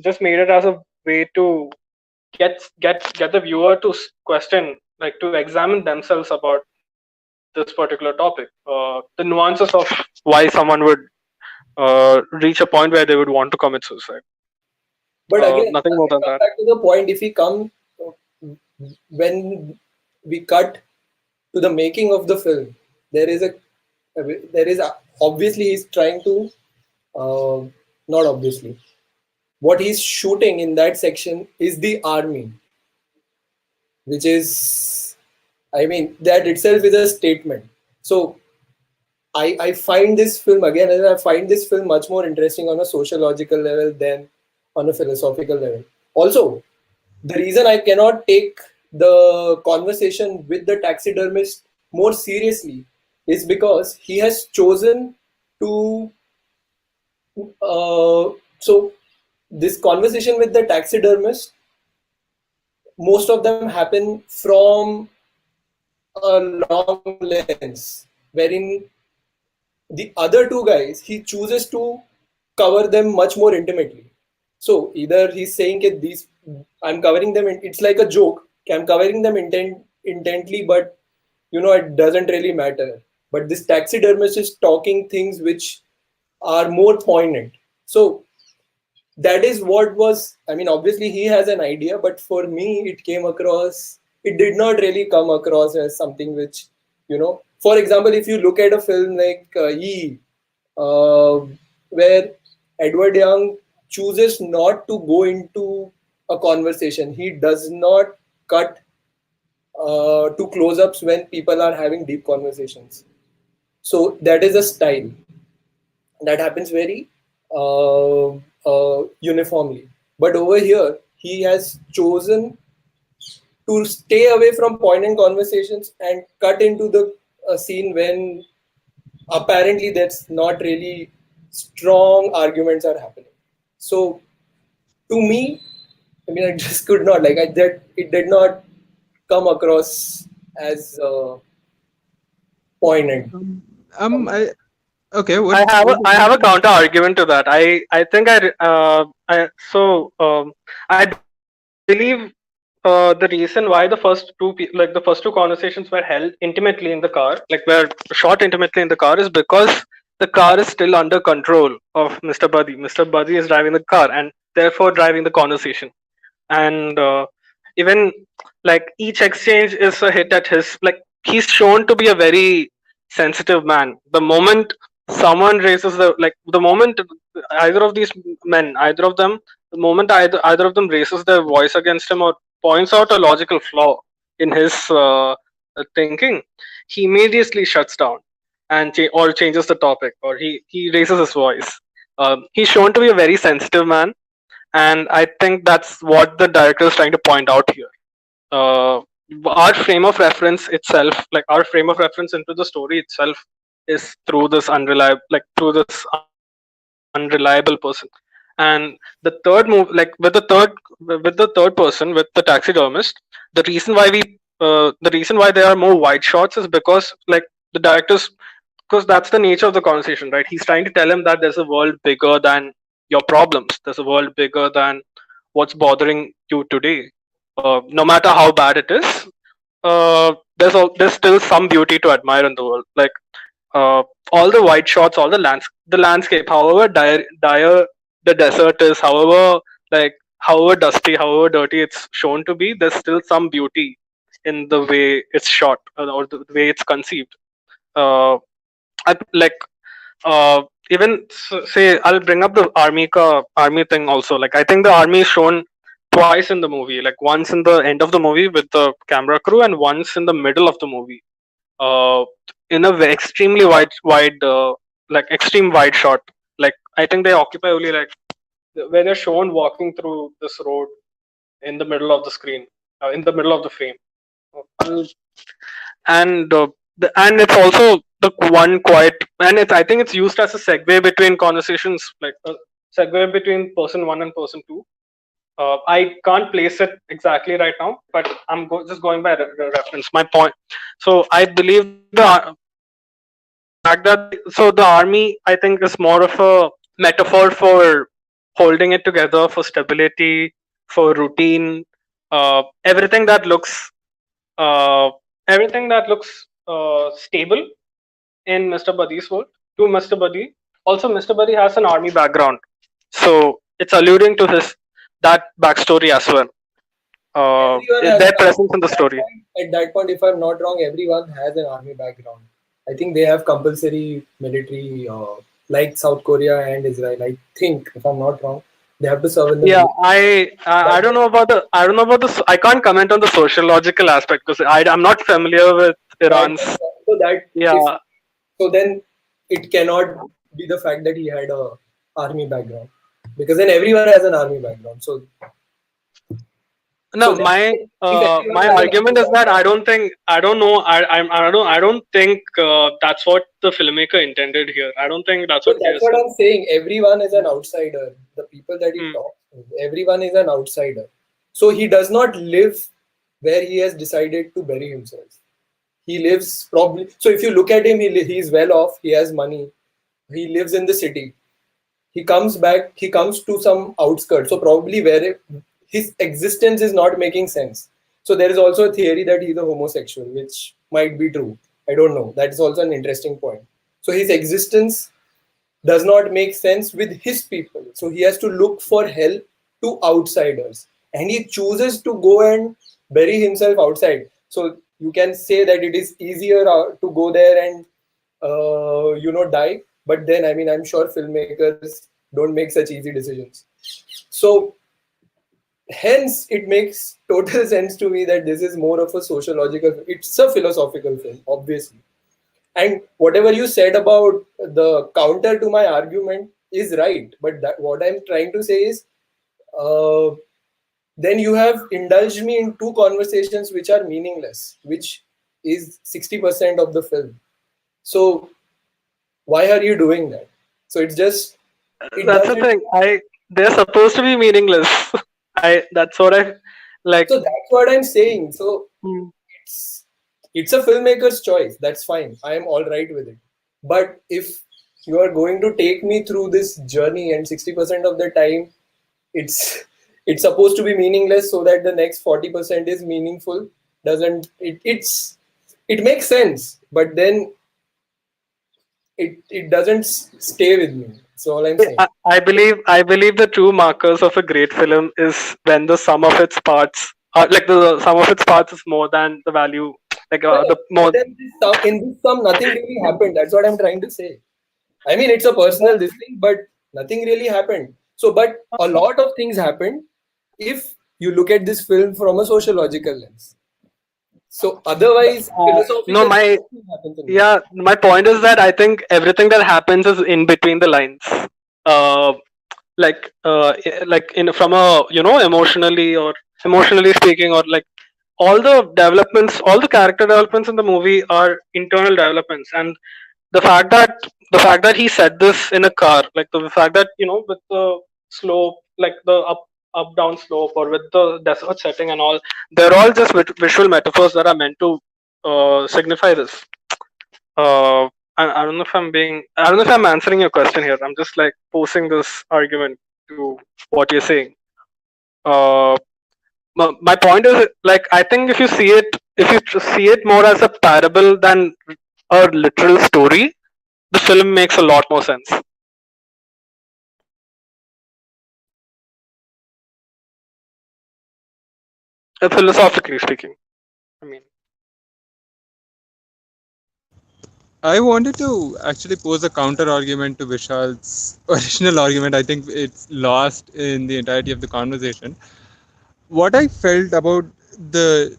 Speaker 5: just made it as a way to get the viewer to question, like, to examine themselves about this particular topic, the nuances of why someone would reach a point where they would want to commit suicide.
Speaker 6: but again,
Speaker 5: Nothing more than
Speaker 6: come
Speaker 5: that.
Speaker 6: back to the point. If we come when we cut to the making of the film, there is a obviously he's trying to uh, not obviously what he's shooting in that section is the army, which is, I mean, that itself is a statement. So I find this film again, and I find this film much more interesting on a sociological level than on a philosophical level. Also, the reason I cannot take the conversation with the taxidermist more seriously is because he has chosen to. So, this conversation with the taxidermist, most of them happen from a long lens, wherein the other two guys, he chooses to cover them much more intimately. So either he's saying that these, I'm covering them, it's like a joke. I'm covering them intently, but it doesn't really matter. But this taxidermist is talking things which are more poignant. So that is what was, I mean, obviously he has an idea, but for me, it did not really come across as something which, for example, if you look at a film like uh, where Edward Young chooses not to go into a conversation, he does not cut to close ups when people are having deep conversations. So that is a style that happens very uniformly. But over here, he has chosen to stay away from poignant conversations and cut into the scene when apparently that's not really strong arguments are happening. So to me, I mean, I just could not like that. It did not come across as poignant.
Speaker 1: I okay.
Speaker 5: I
Speaker 1: What?
Speaker 5: have a counter argument to that. I think I so I believe the reason why the first like the first two conversations were held intimately in the car, like were shot intimately in the car, is because the car is still under control of Mr. Buddy. Mr. Buddy is driving the car and therefore driving the conversation. And even like each exchange is a hit at his, like he's shown to be a very sensitive man. The moment someone raises the moment either of these men, either of them, the moment either of them raises their voice against him or points out a logical flaw in his thinking, he immediately shuts down and or changes the topic, or he raises his voice. He's shown to be a very sensitive man, and I think that's what the director is trying to point out here. Our frame of reference itself, like our frame of reference into the story itself, is through this unreliable, person. And the third move, like with the third person, with the taxidermist, the reason why the reason why there are more wide shots is because like the directors, because that's the nature of the conversation, right? He's trying to tell him that there's a world bigger than your problems. There's a world bigger than what's bothering you today. No matter how bad it is, there's still some beauty to admire in the world. Like uh, all the wide shots, all the landscape, however dire the desert is, however dusty, however dirty it's shown to be, there's still some beauty in the way it's shot, or the way it's conceived. Uh, like even say I'll bring up the army thing also. Like I think the army is shown twice in the movie. Like once in the end of the movie with the camera crew, and once in the middle of the movie. Uh, in a extremely extreme wide shot. Like I think they occupy only like where they're shown walking through this road in the middle of the screen, in the middle of the frame. And and it's also the one quiet, and it's, I think it's used as a segue between conversations, like a segue between person one and person two. I can't place it exactly right now, but I'm just going by reference. My point. So I believe the fact that so the army, I think, is more of a metaphor for holding it together, for stability, for routine, everything that looks uh, stable in Mr. Buddy's world to Mr. Buddy. Also, Mr. Buddy has an army background, so it's alluding to his that backstory as well.
Speaker 6: Everyone has
Speaker 5: Their presence in the
Speaker 6: at that
Speaker 5: story.
Speaker 6: at that point, if I'm not wrong, everyone has an army background. I think they have compulsory military, like South Korea and Israel. I think, if I'm not wrong, they have to serve in the
Speaker 5: Yeah,
Speaker 6: military.
Speaker 5: I don't know about the I can't comment on the sociological aspect because I'm not familiar with Iran's.
Speaker 6: So that
Speaker 5: Yeah,
Speaker 6: so then it cannot be the fact that he had a army background, because then everyone has an army background. So
Speaker 5: no,
Speaker 6: then if
Speaker 5: my
Speaker 6: everyone has an
Speaker 5: argument
Speaker 6: army
Speaker 5: is that
Speaker 6: background,
Speaker 5: I don't think that's what the filmmaker intended here. I don't think that's
Speaker 6: so
Speaker 5: what he
Speaker 6: that's
Speaker 5: is.
Speaker 6: what I'm saying. Everyone is an outsider. The people that he
Speaker 5: Hmm.
Speaker 6: talks with, everyone is an outsider. So he does not live where he has decided to bury himself. He lives probably. So if you look at him, he's well off. He has money. He lives in the city. He comes back. He comes to some outskirts. So probably where his existence is not making sense. So there is also a theory that he's a homosexual, which might be true. I don't know. That is also an interesting point. So his existence does not make sense with his people. So he has to look for help to outsiders. And he chooses to go and bury himself outside. So you can say that it is easier to go there and, die. But then, I mean, I'm sure filmmakers don't make such easy decisions. So hence, it makes total sense to me that this is more of a sociological, it's a philosophical film, obviously. And whatever you said about the counter to my argument, is right, but what I'm trying to say is, uh, then you have indulged me in two conversations which are meaningless, which is 60% of the film. So why are you doing that? So it's just, it
Speaker 5: That's the
Speaker 6: doesn't.
Speaker 5: thing. They're supposed to be meaningless. That's what I like.
Speaker 6: So that's what I'm saying. So
Speaker 5: Hmm.
Speaker 6: it's it's a filmmaker's choice. That's fine. I am all right with it. But if you are going to take me through this journey and 60% of the time it's it's supposed to be meaningless so that the next 40% is meaningful, doesn't it? It makes sense, but then it doesn't stay with me. That's all I'm saying.
Speaker 5: I believe the true markers of a great film is when the sum of its parts like the sum of its parts is more than the value, like the
Speaker 6: Correct. But
Speaker 5: more.
Speaker 6: then in this sum, nothing really happened. That's what I'm trying to say. I mean, it's a personal this thing, but nothing really happened. So, but a lot of things happened if you look at this film from a sociological lens. So, otherwise,
Speaker 5: No,
Speaker 6: philosophical
Speaker 5: my
Speaker 6: nothing happens in this.
Speaker 5: yeah, my point is that I think everything that happens is in between the lines. Uh, like in from a emotionally speaking, or like all the developments, all the character developments in the movie are internal developments, and the fact that he said this in a car, like the fact that with the slope, like the up down slope, or with the desert setting and all, they're all just visual metaphors that are meant to signify this. I don't know if I don't know if I'm answering your question here. I'm just like posing this argument to what you're saying. uh, my point is, like, I think if you see it more as a parable than a literal story, the film makes a lot more sense, philosophically speaking. I mean,
Speaker 1: I wanted to actually pose a counter argument to Vishal's original argument. I think it's lost in the entirety of the conversation. What I felt about the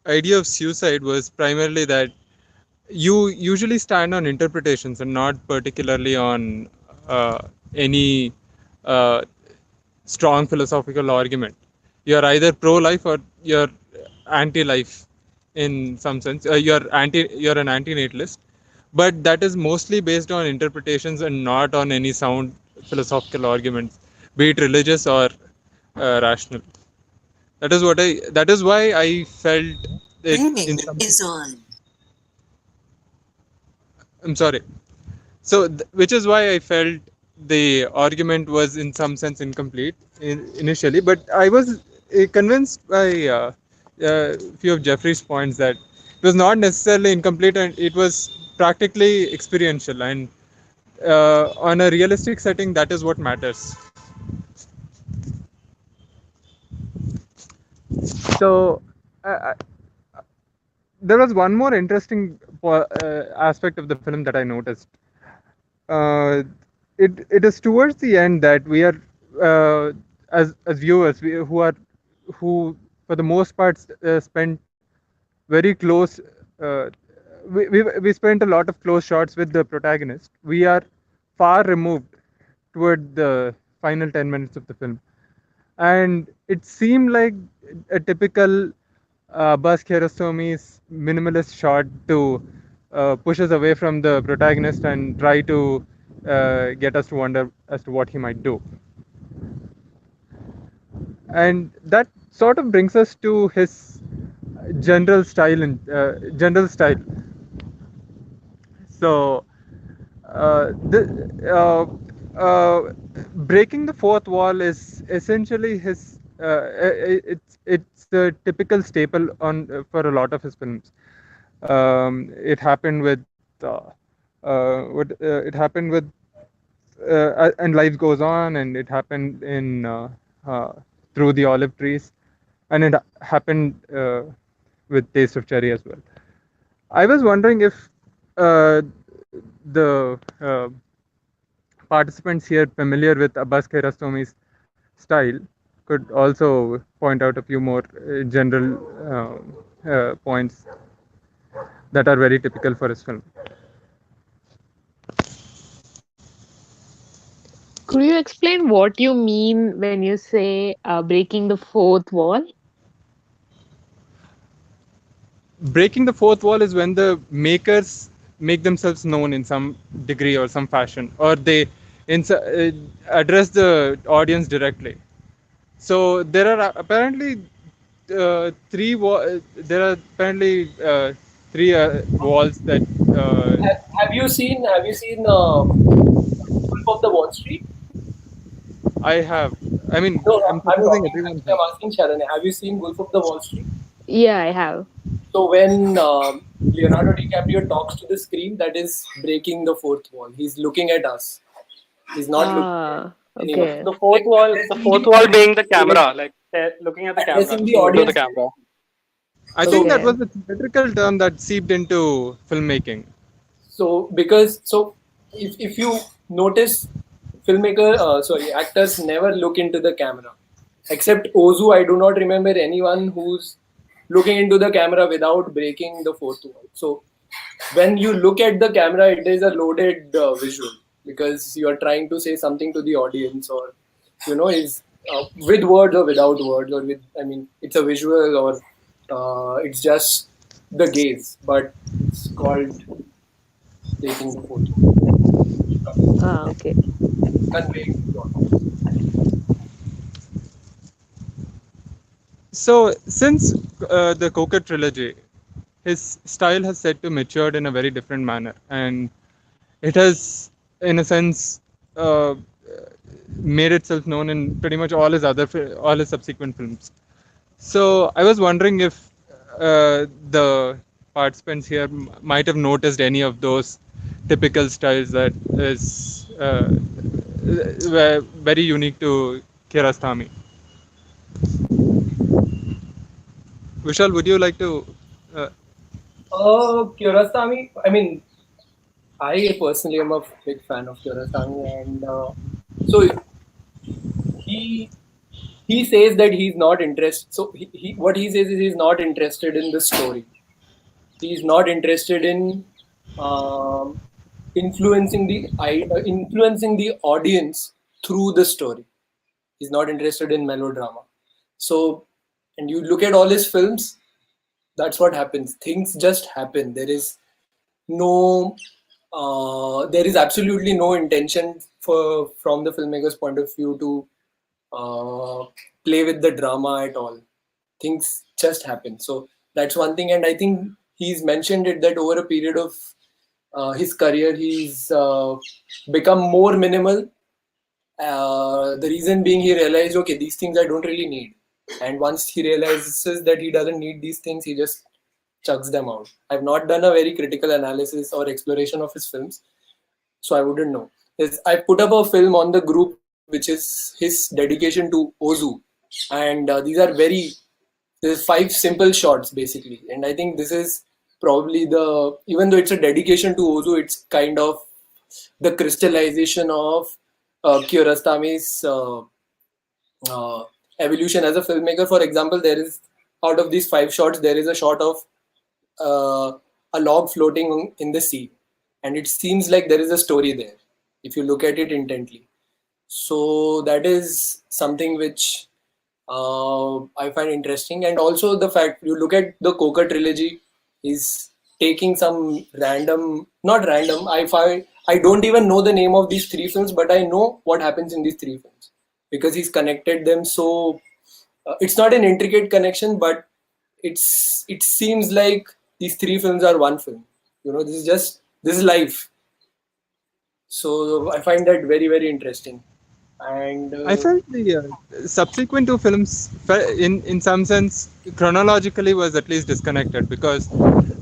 Speaker 1: idea of suicide was primarily that you usually stand on interpretations and not particularly on any uh, strong philosophical argument. You're either pro-life or you're anti-life in some sense. You're an anti-natalist, but that is mostly based on interpretations and not on any sound philosophical arguments, be it religious or rational. That is why I felt it in some. I'm sorry. So, which is why I felt the argument was in some sense incomplete initially, but I was convinced by a few of Jeffrey's points that it was not necessarily incomplete and it was practically experiential. And on a realistic setting, that is what matters. So, there was one more interesting aspect of the film that I noticed. uh, it is towards the end that we are as viewers who for the most part spent very close uh, we spent a lot of close shots with the protagonist. We are far removed toward the final 10 minutes of the film, and it seemed like a typical Abbas Kiarostami's minimalist shot to push us away from the protagonist and try to get us to wonder as to what he might do. And that sort of brings us to his general style. So the breaking the fourth wall is essentially his. It's a typical staple on for a lot of his films. It happened with it happened with and life goes on, and it happened in uh, through the olive trees, and it happened with Taste of Cherry as well. I was wondering if the participants here familiar with Abbas Kiarostami's style could also point out a few more general points that are very typical for his film.
Speaker 2: Could you explain what you mean when you say breaking the fourth wall?
Speaker 1: Breaking the fourth wall is when the makers make themselves known in some degree or some fashion, or they address the audience directly. So there are apparently there are apparently three walls that
Speaker 6: Wolf of the Wall Street?
Speaker 1: I have. I mean,
Speaker 6: No,
Speaker 1: I'm
Speaker 6: I'm
Speaker 1: supposing
Speaker 6: talking.
Speaker 1: everyone
Speaker 6: Actually,
Speaker 1: has.
Speaker 6: I'm asking Sharon. Have you seen Wolf of the Wall Street?
Speaker 2: Yeah, I have.
Speaker 6: So when Leonardo DiCaprio talks to the screen, that is breaking the fourth wall. He's looking at us. He's not looking at
Speaker 2: Ah,
Speaker 6: anyone.
Speaker 2: okay.
Speaker 5: The fourth
Speaker 6: Like
Speaker 5: wall, the
Speaker 6: addressing
Speaker 5: fourth
Speaker 6: the
Speaker 5: wall being
Speaker 6: audience,
Speaker 5: the camera, like looking at the camera,
Speaker 6: addressing the
Speaker 5: looking into the
Speaker 6: audience.
Speaker 5: camera.
Speaker 1: I think that
Speaker 2: Okay.
Speaker 1: was a theatrical term that seeped into filmmaking.
Speaker 6: So if you notice, actors never look into the camera, except Ozu. I do not remember anyone who's looking into the camera without breaking the fourth wall. So when you look at the camera, it is a loaded visual because you are trying to say something to the audience, or is with words or without words, or with, I mean, it's a visual, or it's just the gaze, but it's called taking the photo,
Speaker 2: Ah, okay.
Speaker 6: conveying the audience.
Speaker 1: So since the Coker trilogy, his style has said to matured in a very different manner, and it has, in a sense, uh, made itself known in pretty much all his subsequent films. So I was wondering if the participants here might have noticed any of those typical styles that is very unique to Kiarostami. Vishal, would you like to? Uh,
Speaker 6: Kiarostami, I mean, I personally am a big fan of Kiarostami, and so he he says that he's not interested. So what he says is he's not interested in the story. He's not interested in um, influencing the audience through the story. He's not interested in melodrama. So, and you look at all his films, that's what happens. Things just happen. No, there is absolutely no intention from the filmmaker's point of view to play with the drama at all. Things just happen. So that's one thing, and I think he's mentioned it that over a period of his career, he's become more minimal. The reason being, he realized, okay, these things I don't really need. And once he realizes that he doesn't need these things, he just chucks them out. I've not done a very critical analysis or exploration of his films, so I wouldn't know. I put up a film on the group, which is his dedication to Ozu, and there's 5 simple shots basically, and I think this is probably even though it's a dedication to Ozu, it's kind of the crystallization of Kiarostami's evolution as a filmmaker. For example, there is, out of these 5 shots, there is a shot of a log floating in the sea, and it seems like there is a story there if you look at it intently. So that is something which I find interesting, and also the fact you look at the Coker trilogy, is taking some not random. I don't even know the name of these 3 films, but I know what happens in these 3 films because he's connected them. So it's not an intricate connection, but it seems like these 3 films are one film. This is life. So I find that very, very interesting. And
Speaker 1: I felt the subsequent two films, in some sense, chronologically was at least disconnected because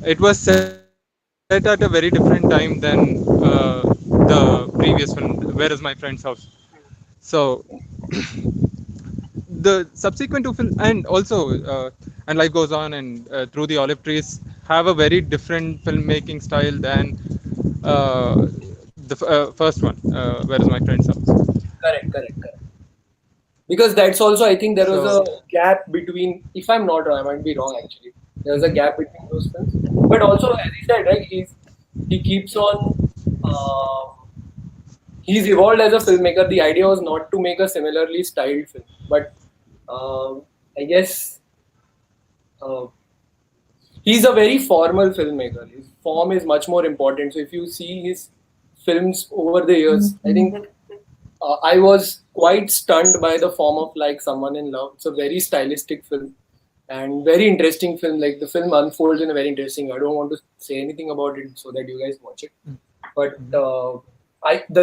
Speaker 1: it was set at a very different time than the previous film, Where Is My Friend's House. So the subsequent two films, and also And Life Goes On and Through the Olive Trees, have a very different filmmaking style than the first one, Where Is My Friend's House.
Speaker 6: correct. Because that's also, I think there was
Speaker 1: So
Speaker 6: a gap between, if I'm not wrong, I might be wrong actually. There was a gap between those films. But also, as he said, right, he keeps on he's evolved as a filmmaker. The idea was not to make a similarly styled film, but I guess uh, he's a very formal filmmaker. His form is much more important. So if you see his films over the years, I think I was quite stunned by the form of Like Someone in Love. It's a very stylistic film and very interesting film. Like the film unfolds in a very interesting. I don't want to say anything about it so that you guys watch it. But the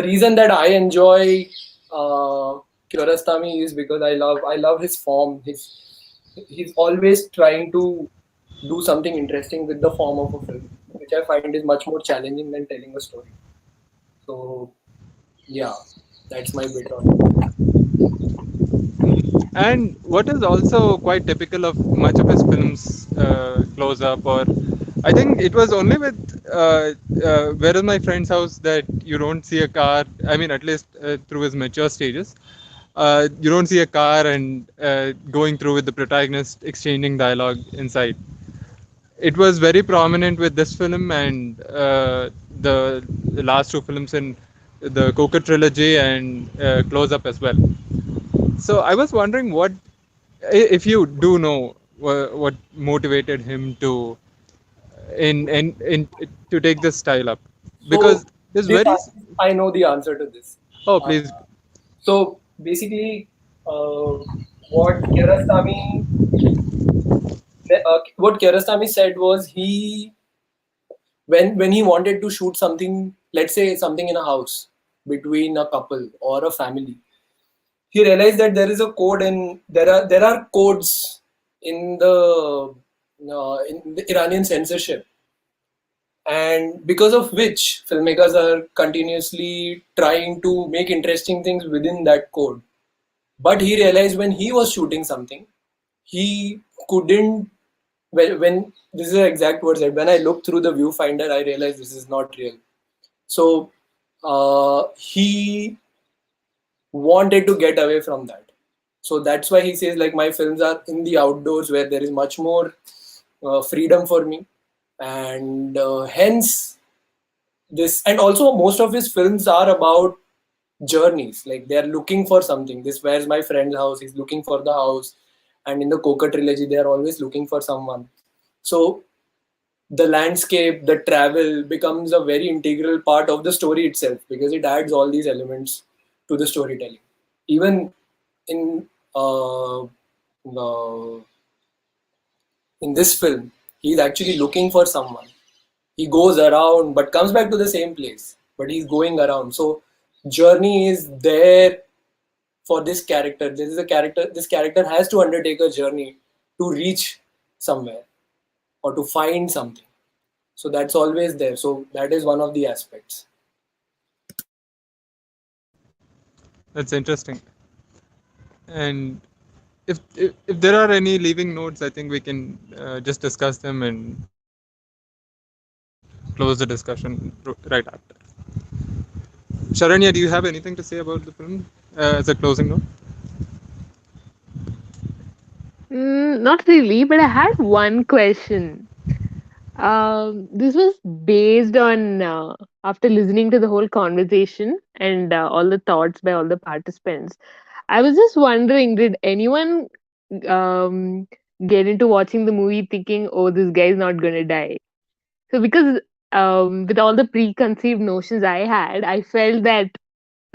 Speaker 6: reason that I enjoy Kiarostami is because I love his form. He's always trying to do something interesting with the form of a film, which I find is much more challenging than telling a story. So yeah, that's my bit on it.
Speaker 1: And what is also quite typical of much of his films, close up, or I think it was only with Where Is My Friend's House that you don't see a car. I mean, at least through his mature stages, you don't see a car and going through with the protagonist exchanging dialogue inside. It was very prominent with this film and the last two films in the Coca trilogy and Close Up as well. So I was wondering if you do know what motivated him to in to take this style up, because
Speaker 6: So
Speaker 1: there's
Speaker 6: this
Speaker 1: very
Speaker 6: I know the answer to this.
Speaker 1: oh
Speaker 6: Uh,
Speaker 1: please.
Speaker 6: so basically, what Kiarostami said was when he wanted to shoot something, let's say something in a house between a couple or a family, he realized that there is a code and there are codes in the Iranian censorship, and because of which filmmakers are continuously trying to make interesting things within that code. But he realized when he was shooting something, he couldn't. When this is the exact words that when I looked through the viewfinder, I realized this is not real. So he wanted to get away from that. So that's why he says like my films are in the outdoors where there is much more freedom for me, and hence this. And also most of his films are about journeys. Like they are looking for something. This Where's My Friend's House, he's looking for the house, and in the Coca trilogy they are always looking for someone. So the landscape, the travel becomes a very integral part of the story itself because it adds all these elements to the storytelling. Even in uh, in this film, he's actually looking for someone. He goes around but comes back to the same place, but he's going around. So journey is there for this character. This character has to undertake a journey to reach somewhere or to find something. So that's always there. So that is one of the aspects.
Speaker 1: That's interesting. And if there are any leaving notes, I think we can just discuss them and close the discussion right after. Sharanya, do you have anything to say about the film as a closing note?
Speaker 2: Not really, but I had one question. This was based on after listening to the whole conversation and all the thoughts by all the participants. I was just wondering, did anyone um, get into watching the movie thinking, "Oh, this guy's not gonna die"? So because with all the preconceived notions I had, I felt that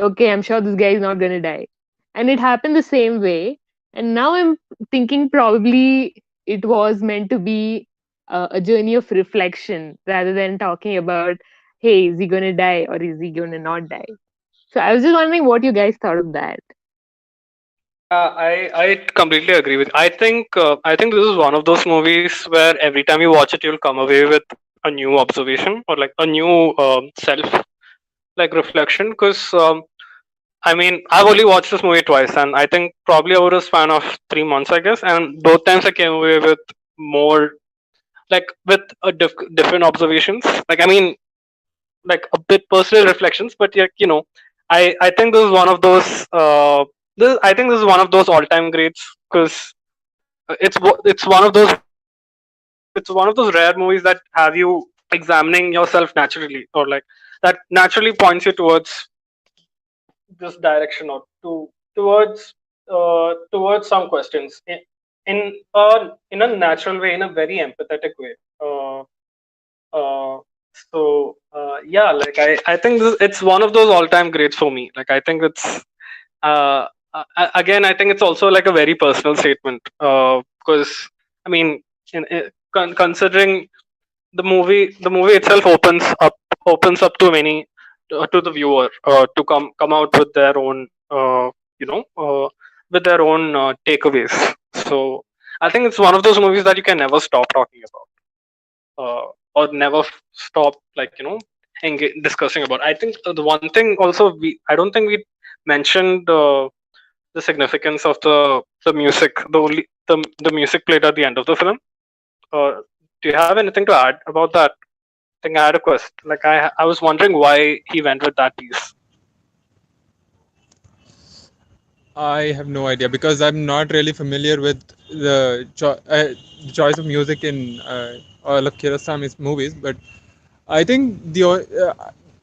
Speaker 2: okay, I'm sure this guy is not gonna die, and it happened the same way. And now I'm thinking probably it was meant to be a journey of reflection rather than talking about, hey, is he gonna die or is he gonna not die? So I was just wondering what you guys thought of that.
Speaker 5: I completely agree with. I think this is one of those movies where every time you watch it, you'll come away with a new observation or like a new self like reflection. Because I mean, I've only watched this movie twice, and I think probably over a span of 3 months, I guess. And both times I came away with more like with a different observations. Like I mean, like a bit personal reflections, but yeah, I think this is one of those. I think this is one of those all-time greats because it's one of those rare movies that have you examining yourself naturally, or like that naturally points you towards this direction or towards some questions in a natural way, in a very empathetic way. Uh, yeah, like I think it's one of those all-time greats for me. Like I think it's again, I think it's also like a very personal statement, because I mean, considering the movie itself opens up to many, to the viewer, to come out with their own, you know uh, with their own takeaways. So I think it's one of those movies that you can never stop talking about, or never stop, like, discussing about. I think the one thing also, I don't think we mentioned the significance of the music, the music played at the end of the film. Do you have anything to add about that? I think I had a question. Like I was wondering why he went with that piece.
Speaker 1: I have no idea because I'm not really familiar with the choice of music in all of Kiarostami's movies. But I think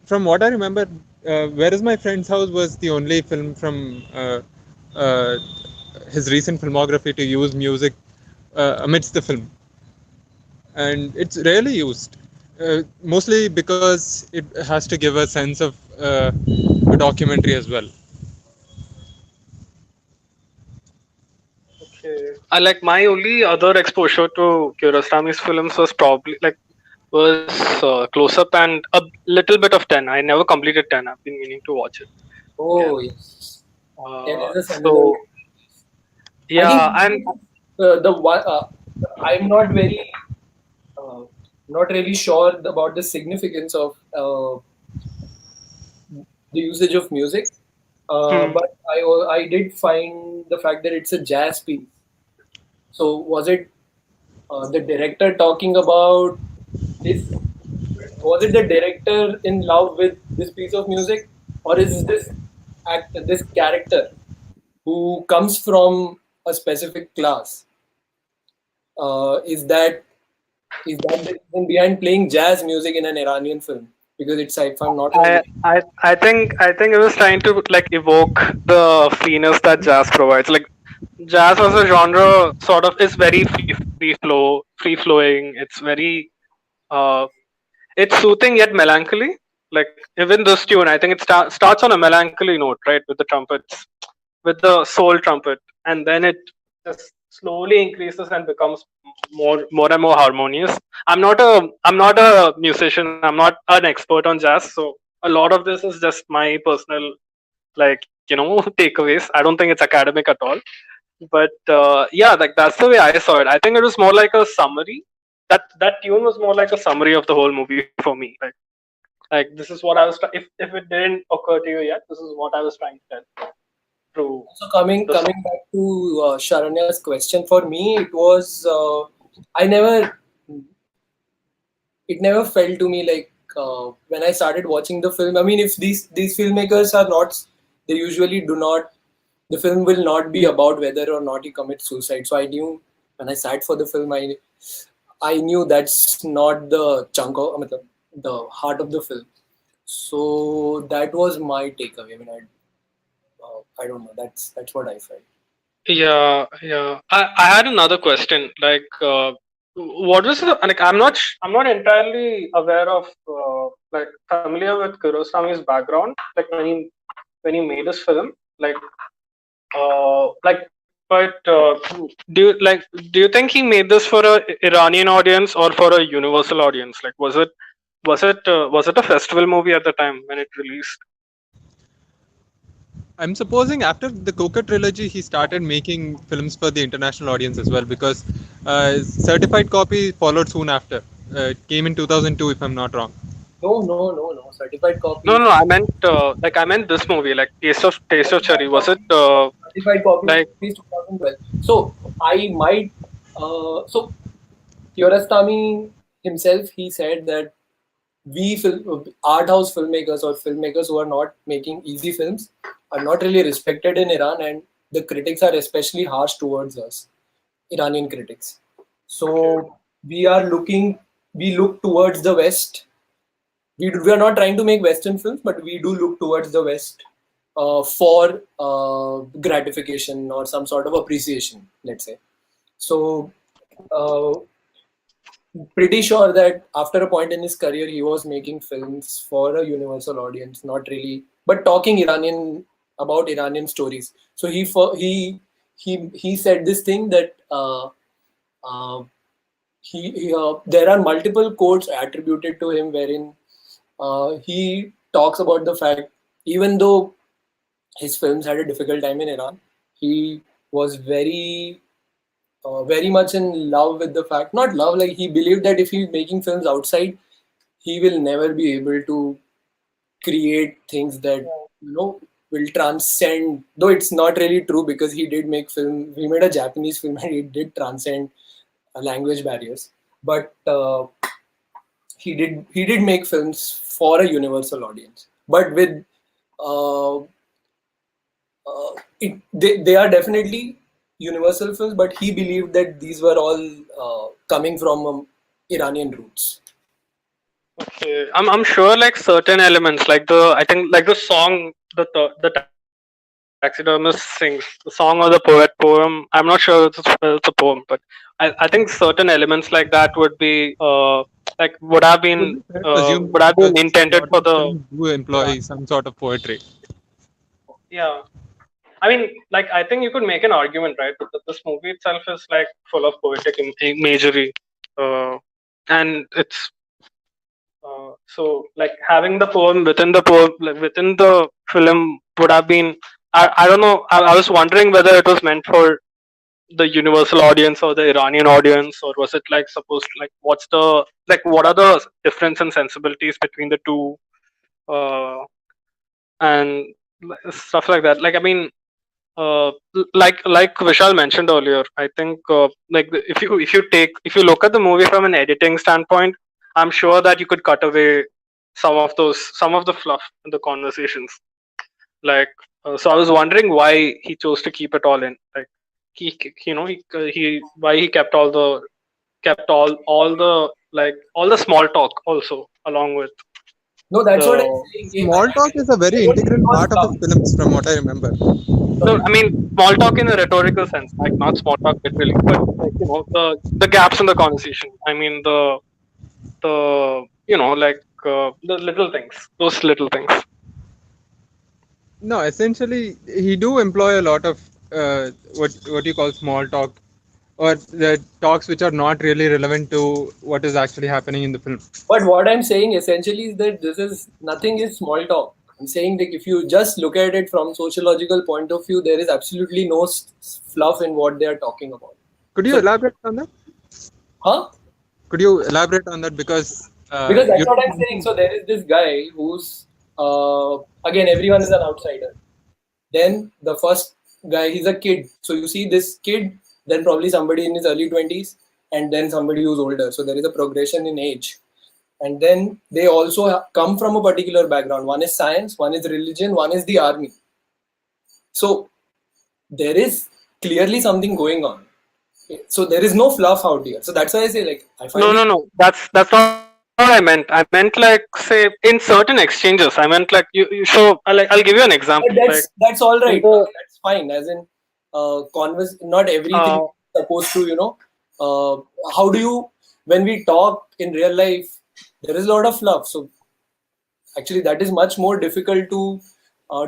Speaker 1: from what I remember, Where Is My Friend's House was the only film from uh, his recent filmography to use music amidst the film, and it's rarely used. Mostly because it has to give a sense of a documentary as well.
Speaker 5: Okay. I like my only other exposure to Kiarostami's films was probably like was Close Up and a little bit of 10. I never completed 10. I've been meaning to watch it again.
Speaker 6: Oh yes, Ten is a seminal.
Speaker 5: So
Speaker 6: I
Speaker 5: yeah,
Speaker 6: think
Speaker 5: and
Speaker 6: the one I'm not really sure about the significance of the usage of music, but I did find the fact that it's a jazz piece. So was it the director talking about this? Was it the director in love with this piece of music, or is this character who comes from a specific class? Is that the reason behind playing jazz music in an Iranian film? Because it's, if I'm not wrong,
Speaker 5: I think it was trying to like evoke the freeness that jazz provides. Like jazz as a genre sort of is very free flowing. It's very uh it's soothing yet melancholy. Like even this tune, I think it starts on a melancholy note, right, with the trumpets, with the soul trumpet, and then it just slowly increases and becomes more and more harmonious. I'm not a musician. I'm not an expert on jazz, so a lot of this is just my personal, like, takeaways. I don't think it's academic at all, but yeah, like that's the way I saw it. I think it was more like a summary. That tune was more like a summary of the whole movie for me. Like this is what I was if it didn't occur to you yet, this is what I was trying to tell through
Speaker 6: so coming
Speaker 5: the song.
Speaker 6: coming back to Sharanya's question, for me it was I never it never felt to me like when I started watching the film. I mean, if these filmmakers are not, they usually do not. The film will not be about whether or not he commits suicide. So I knew when I sat for the film, I knew that's not the chunk of the heart of the film. So that was my takeaway. I mean, I don't know. That's what I felt.
Speaker 5: Yeah. I had another question. Like, what was like? I'm not entirely aware of like familiar with Kurosami's background. Like when he made his film, like, but do you think he made this for a Iranian audience or for a universal audience? Like, was it a festival movie at the time when it released?
Speaker 1: I'm supposing after the Coca trilogy, he started making films for the international audience as well, because Certified Copy followed soon after. It came in 2002, if I'm not wrong.
Speaker 6: No. Certified
Speaker 5: No,
Speaker 6: copy.
Speaker 5: no, I meant this movie, like Taste of Cherry. Was it
Speaker 6: Certified copy
Speaker 5: like?
Speaker 6: is 2012. So I might. So Kiarostami himself, he said that art house filmmakers or filmmakers who are not making easy films are not really respected in Iran, and the critics are especially harsh towards us, Iranian critics. So we look towards the West. We are not trying to make Western films, but we do look towards the West for gratification or some sort of appreciation, let's say. So, uh, pretty sure that after a point in his career, he was making films for a universal audience, not really, but talking Iranian about Iranian stories. So he said this thing that uh, there are multiple quotes attributed to him wherein he talks about the fact, even though his films had a difficult time in Iran, he was very much in love with the fact, not love, like he believed that if he's making films outside, he will never be able to create things that will transcend. Though it's not really true, because he did make film. He made a Japanese film and it did transcend language barriers. But he did make films for a universal audience. But with uh, they are definitely universal films, but he believed that these were all coming from Iranian roots.
Speaker 5: Okay, I'm sure like certain elements, like I think like the song the taxidermist sings, the song or the poem. I'm not sure it's a poem, but I think certain elements like that would be like
Speaker 1: It would be fair to assume
Speaker 5: would
Speaker 1: that
Speaker 5: have been
Speaker 1: because a
Speaker 5: intended
Speaker 1: lot
Speaker 5: for
Speaker 1: of
Speaker 5: the
Speaker 1: films do employ some sort of poetry.
Speaker 5: yeah. I mean, like I think you could make an argument, right? That this movie itself is like full of poetic imagery, and it's so like having the poem, like within the film would have been. I don't know. I was wondering whether it was meant for the universal audience or the Iranian audience, or was it like supposed like what are the difference and sensibilities between the two, uh, and stuff like that. Like I mean, like Vishal mentioned earlier, I think if you look at the movie from an editing standpoint, I'm sure that you could cut away some of the fluff in the conversations. Like so, I was wondering why he chose to keep it all in. Like he why he kept all the like all the small talk also along with
Speaker 6: No, that's what I'm
Speaker 5: the
Speaker 6: saying.
Speaker 1: Small talk is a very integral part of his films, from what I remember.
Speaker 5: no, I mean small talk in a rhetorical sense, like not small talk literally, but like the gaps in the conversation. I mean the like the little things, those little things.
Speaker 1: No, essentially, he do employ a lot of what you call small talk, or the talks which are not really relevant to what is actually happening in the film.
Speaker 6: But what I'm saying essentially is that this is nothing is small talk. I'm saying that if you just look at it from sociological point of view, there is absolutely no fluff in what they are talking about.
Speaker 1: Could you
Speaker 6: So,
Speaker 1: elaborate on that?
Speaker 6: huh?
Speaker 1: Could you elaborate on that? Because
Speaker 6: Because that's
Speaker 1: you
Speaker 6: what I'm saying. So there is this guy who's again, everyone is an outsider. Then the first guy, he's a kid. So you see this kid, then probably somebody in his early 20s, and then somebody who's older. So there is a progression in age. And then they also come from a particular background. One is science, one is religion, one is the army. So there is clearly something going on. So there is no fluff out here. So that's why I say, like, I find
Speaker 5: No. That's not what I meant. I meant like say in certain exchanges. I meant like you show. I'll give you an example.
Speaker 6: But
Speaker 5: Like
Speaker 6: that's all
Speaker 5: in
Speaker 6: right.
Speaker 5: the
Speaker 6: That's fine. As in, not everything
Speaker 5: uh,
Speaker 6: is supposed to, how do you, when we talk in real life, there is a lot of fluff. So actually, that is much more difficult to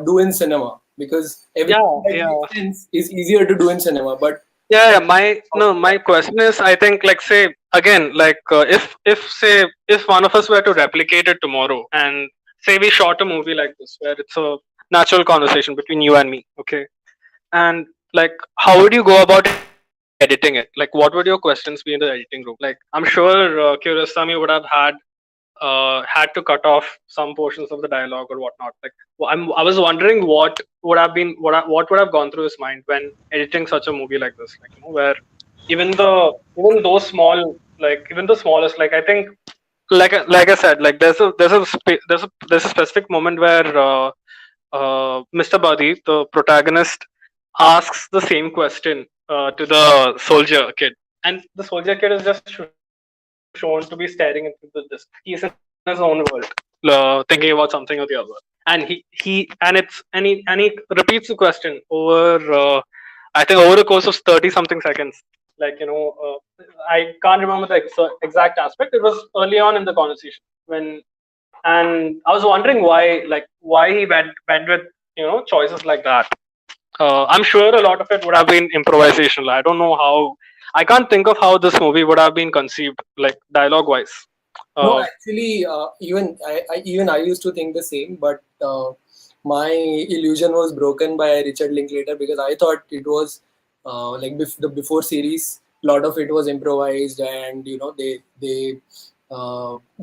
Speaker 6: do in cinema, because everything that
Speaker 5: yeah.
Speaker 6: makes sense is easier to do in cinema. But
Speaker 5: Yeah, my question is, I think like say again, like if one of us were to replicate it tomorrow, and say we shot a movie like this where it's a natural conversation between you and me, okay, and like how would you go about editing it? Like what would your questions be in the editing room? Like I'm sure Kiarostami would have had to cut off some portions of the dialogue or whatnot. Like I was wondering what would have been what would have gone through his mind when editing such a movie like this, like where even those small, like even the smallest, like I think like I said, like there's a specific moment where Mr. Badi, the protagonist, asks the same question to the soldier kid, and the soldier kid is just shown to be staring into this. He's in his own world. thinking about something or the other. And he repeats the question over I think over the course of 30 something seconds. Like, I can't remember the exact aspect. It was early on in the conversation when, and I was wondering why he went with choices like that. I'm sure a lot of it would have been improvisational. I don't know how. I can't think of how this movie would have been conceived, like dialogue wise.
Speaker 6: No, actually, even I used to think the same, but my illusion was broken by Richard Linklater because I thought it was like the before series. A lot of it was improvised, and they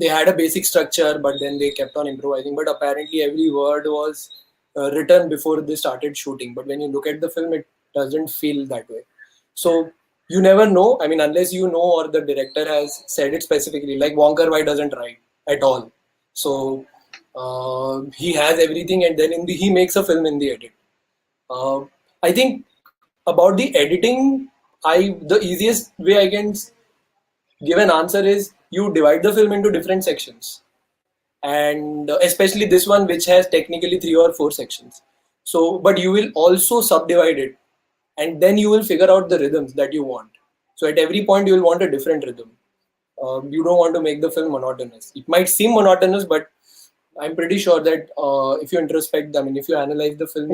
Speaker 6: had a basic structure, but then they kept on improvising. But apparently, every word was written before they started shooting. But when you look at the film, it doesn't feel that way. So you never know. I mean, unless you know or the director has said it specifically. Like Wong Kar-wai doesn't write at all, so he has everything, and then he makes a film in the edit. I think about the editing, the easiest way I can give an answer is you divide the film into different sections, and especially this one, which has technically 3 or 4 sections. So, but you will also subdivide it, and then you will figure out the rhythms that you want. So at every point you will want a different rhythm. You don't want to make the film monotonous. It might seem monotonous, but I'm pretty sure that if you introspect, I mean, if you analyze the film,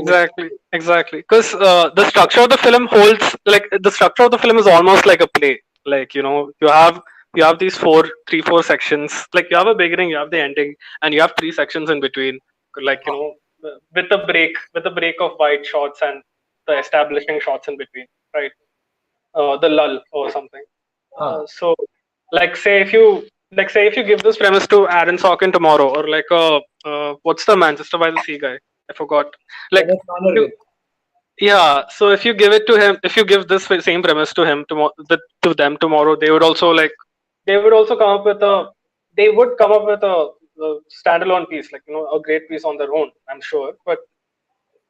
Speaker 5: Exactly. Because the structure of the film holds, like, the structure of the film is almost like a play. Like, you have these 3-4 sections. Like, you have a beginning, you have the ending, and you have 3 sections in between. Like, with a break of wide shots and the establishing shots in between, right? The lull or something. So, say if you give this premise to Aaron Sorkin tomorrow, or like what's the Manchester by the Sea guy? I forgot. Like, yeah. So if you give it to him, if you give this same premise to him to them tomorrow, they would also come up with a standalone piece, like a great piece on their own. I'm sure, but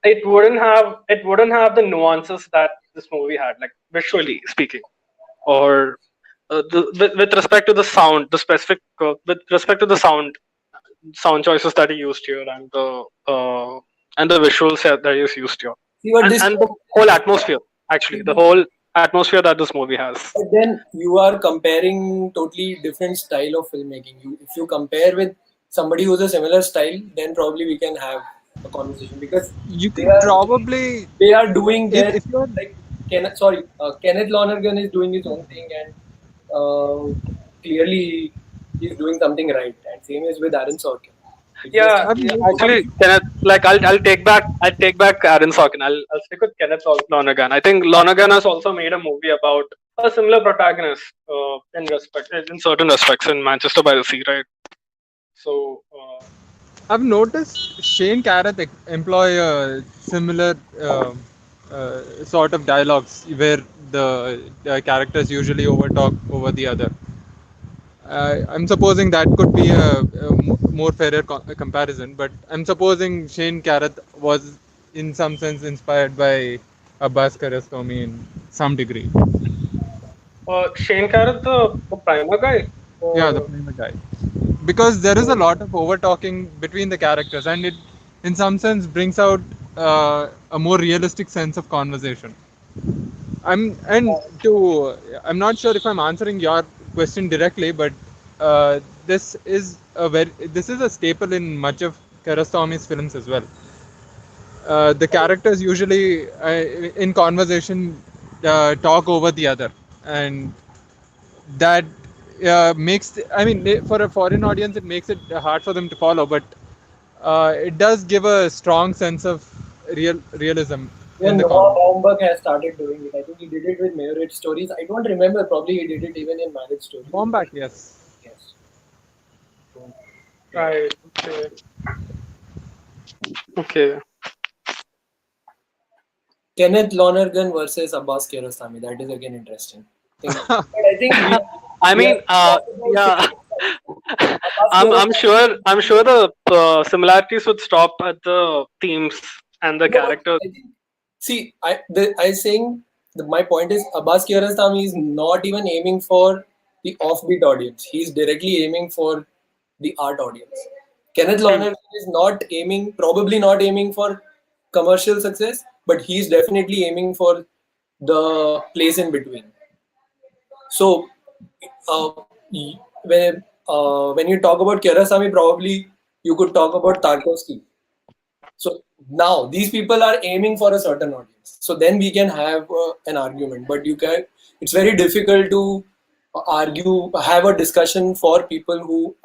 Speaker 5: it wouldn't have the nuances that this movie had, like visually speaking, or with respect to the sound, with respect to the sound choices that he used here, and the visuals that he used here, and the whole atmosphere. Actually, the whole atmosphere that this movie has.
Speaker 6: But then you are comparing totally different style of filmmaking. If you compare with somebody who's a similar style, then probably we can have a conversation, because
Speaker 1: you could probably
Speaker 6: they are doing their
Speaker 1: if you're
Speaker 6: like Kenneth Lonergan is doing his own thing, and clearly he's doing something right, and same is with Aaron Sorkin.
Speaker 5: Actually, Kenneth, like I'll take back Aaron Sorkin. I'll stick with Kenneth Lonergan. I think Lonergan has also made a movie about a similar protagonist in certain respects in Manchester by the Sea, right? So
Speaker 1: I've noticed Shane Carruth employ a similar sort of dialogues where the characters usually overtalk over the other. I'm supposing that could be a more fairer comparison, but I'm supposing Shane Carruth was in some sense inspired by Abbas Kiarostami in some degree.
Speaker 5: Shane Carruth, the primer guy?
Speaker 1: Yeah, the primer guy. Because there is a lot of over-talking between the characters, and it, in some sense, brings out a more realistic sense of conversation. I'm not sure if I'm answering your question directly, but this is a staple in much of Kiarostami's films as well. The characters usually in conversation talk over the other, and that makes, I mean, for a foreign audience it makes it hard for them to follow, but it does give a strong sense of realism.
Speaker 6: Yeah, Noah Baumbach has started doing it. I think he did it with Marriage Stories. I don't remember. Probably he did it even in Marriage Stories.
Speaker 1: Baumbach, yes.
Speaker 5: Right. Okay.
Speaker 6: Kenneth Lonergan versus Abbas Kiarostami. That is again interesting. But I think
Speaker 5: yeah. I'm sure the similarities would stop at the themes and the characters.
Speaker 6: See, my point is Abbas Kiarostami is not even aiming for the offbeat audience. He's directly aiming for the art audience. Kenneth Lonergan is probably not aiming for commercial success, but he's definitely aiming for the place in between. So, uh, when you talk about Kiarostami, probably you could talk about Tarkovsky. So now these people are aiming for a certain audience. So then we can have an argument, but it's very difficult to have a discussion for people who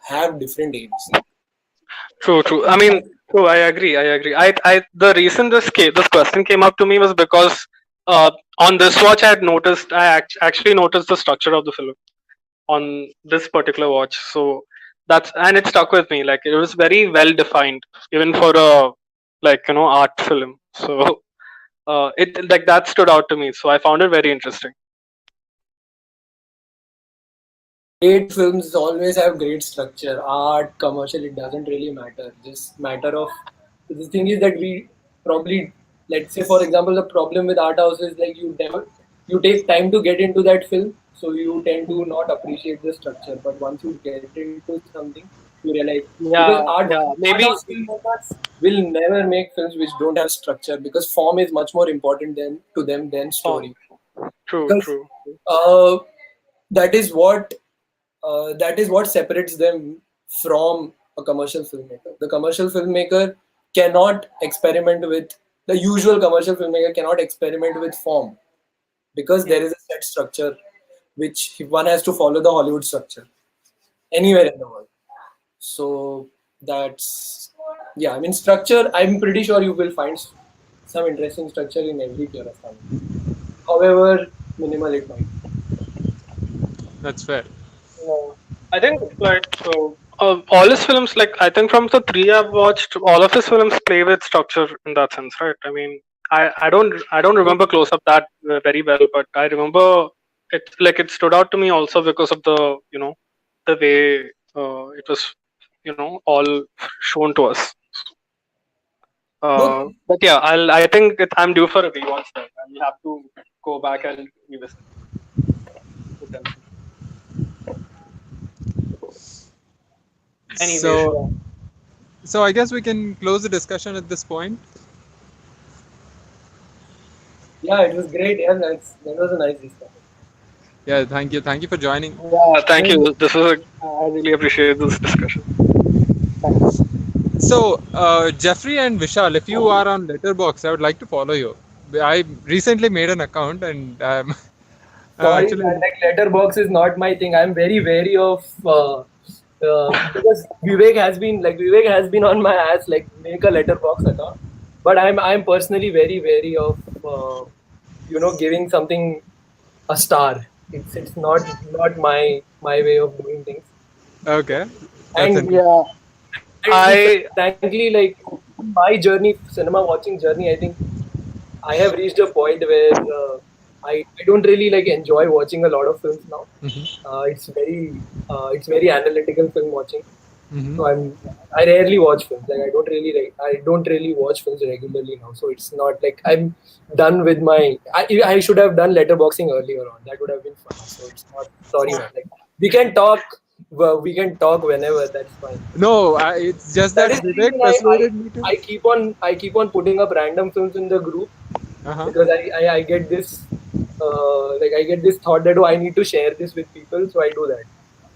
Speaker 6: have different aims.
Speaker 5: True, true. I mean, true. I agree. I agree. The reason this question came up to me was because on this watch I had noticed. Actually noticed the structure of the film on this particular watch. So and it stuck with me. Like it was very well defined, even for a art film. So it like that stood out to me. So I found it very interesting.
Speaker 6: Great films always have great structure. Art, commercial, it doesn't really matter. Just matter of the thing is that we probably, let's say for example, the problem with art house is like you take time to get into that film, so you tend to not appreciate the structure. But once you get into something, you realize because art house filmmakers will never make films which don't have structure because form is much more important to them than story.
Speaker 5: True,
Speaker 6: because,
Speaker 5: true.
Speaker 6: That is what separates them from a commercial filmmaker. The commercial filmmaker cannot experiment with the usual commercial filmmaker cannot experiment with form because there is a set structure which one has to follow the Hollywood structure anywhere in the world. So that's I mean structure. I'm pretty sure you will find some interesting structure in every Kiarostami. However minimal it might.
Speaker 1: That's fair.
Speaker 5: I think all his films, like I think from the three I've watched, all of his films play with structure in that sense, right? I mean, I don't remember close up that very well, but I remember it stood out to me also because of the the way it was all shown to us. But yeah, I think I'm due for a rewatch. Then I'll have to go back and revisit. Anyway,
Speaker 1: so I guess we can close the discussion at this point.
Speaker 6: Yeah, it was great. Yeah, that was a nice discussion.
Speaker 1: Yeah, thank you for joining.
Speaker 5: Yeah, thank you. I really appreciate this discussion. Thanks.
Speaker 1: So, Jeffrey and Vishal, if you are on Letterboxd, I would like to follow you. I recently made an account and
Speaker 6: sorry,
Speaker 1: actually,
Speaker 6: like Letterboxd is not my thing. I'm very wary of because Vivek has been on my ass like make a Letterboxd account, but I'm personally very wary of giving something a star. It's not my way of doing things.
Speaker 1: Okay.
Speaker 6: And frankly, like my cinema watching journey, I think I have reached a point where I don't really like enjoy watching a lot of films now.
Speaker 1: Mm-hmm.
Speaker 6: It's very analytical film watching.
Speaker 1: Mm-hmm.
Speaker 6: So I rarely watch films. Like I don't really watch films regularly now. So it's not like I'm done with I should have done letterboxing earlier on. That would have been fun. So it's not. Sorry, man. Like we can talk whenever. That's fine.
Speaker 1: No, it's just that Vivek persuaded me to.
Speaker 6: I keep on putting up random films in the group because I get this I get this thought that I need to share this with people, so I do that.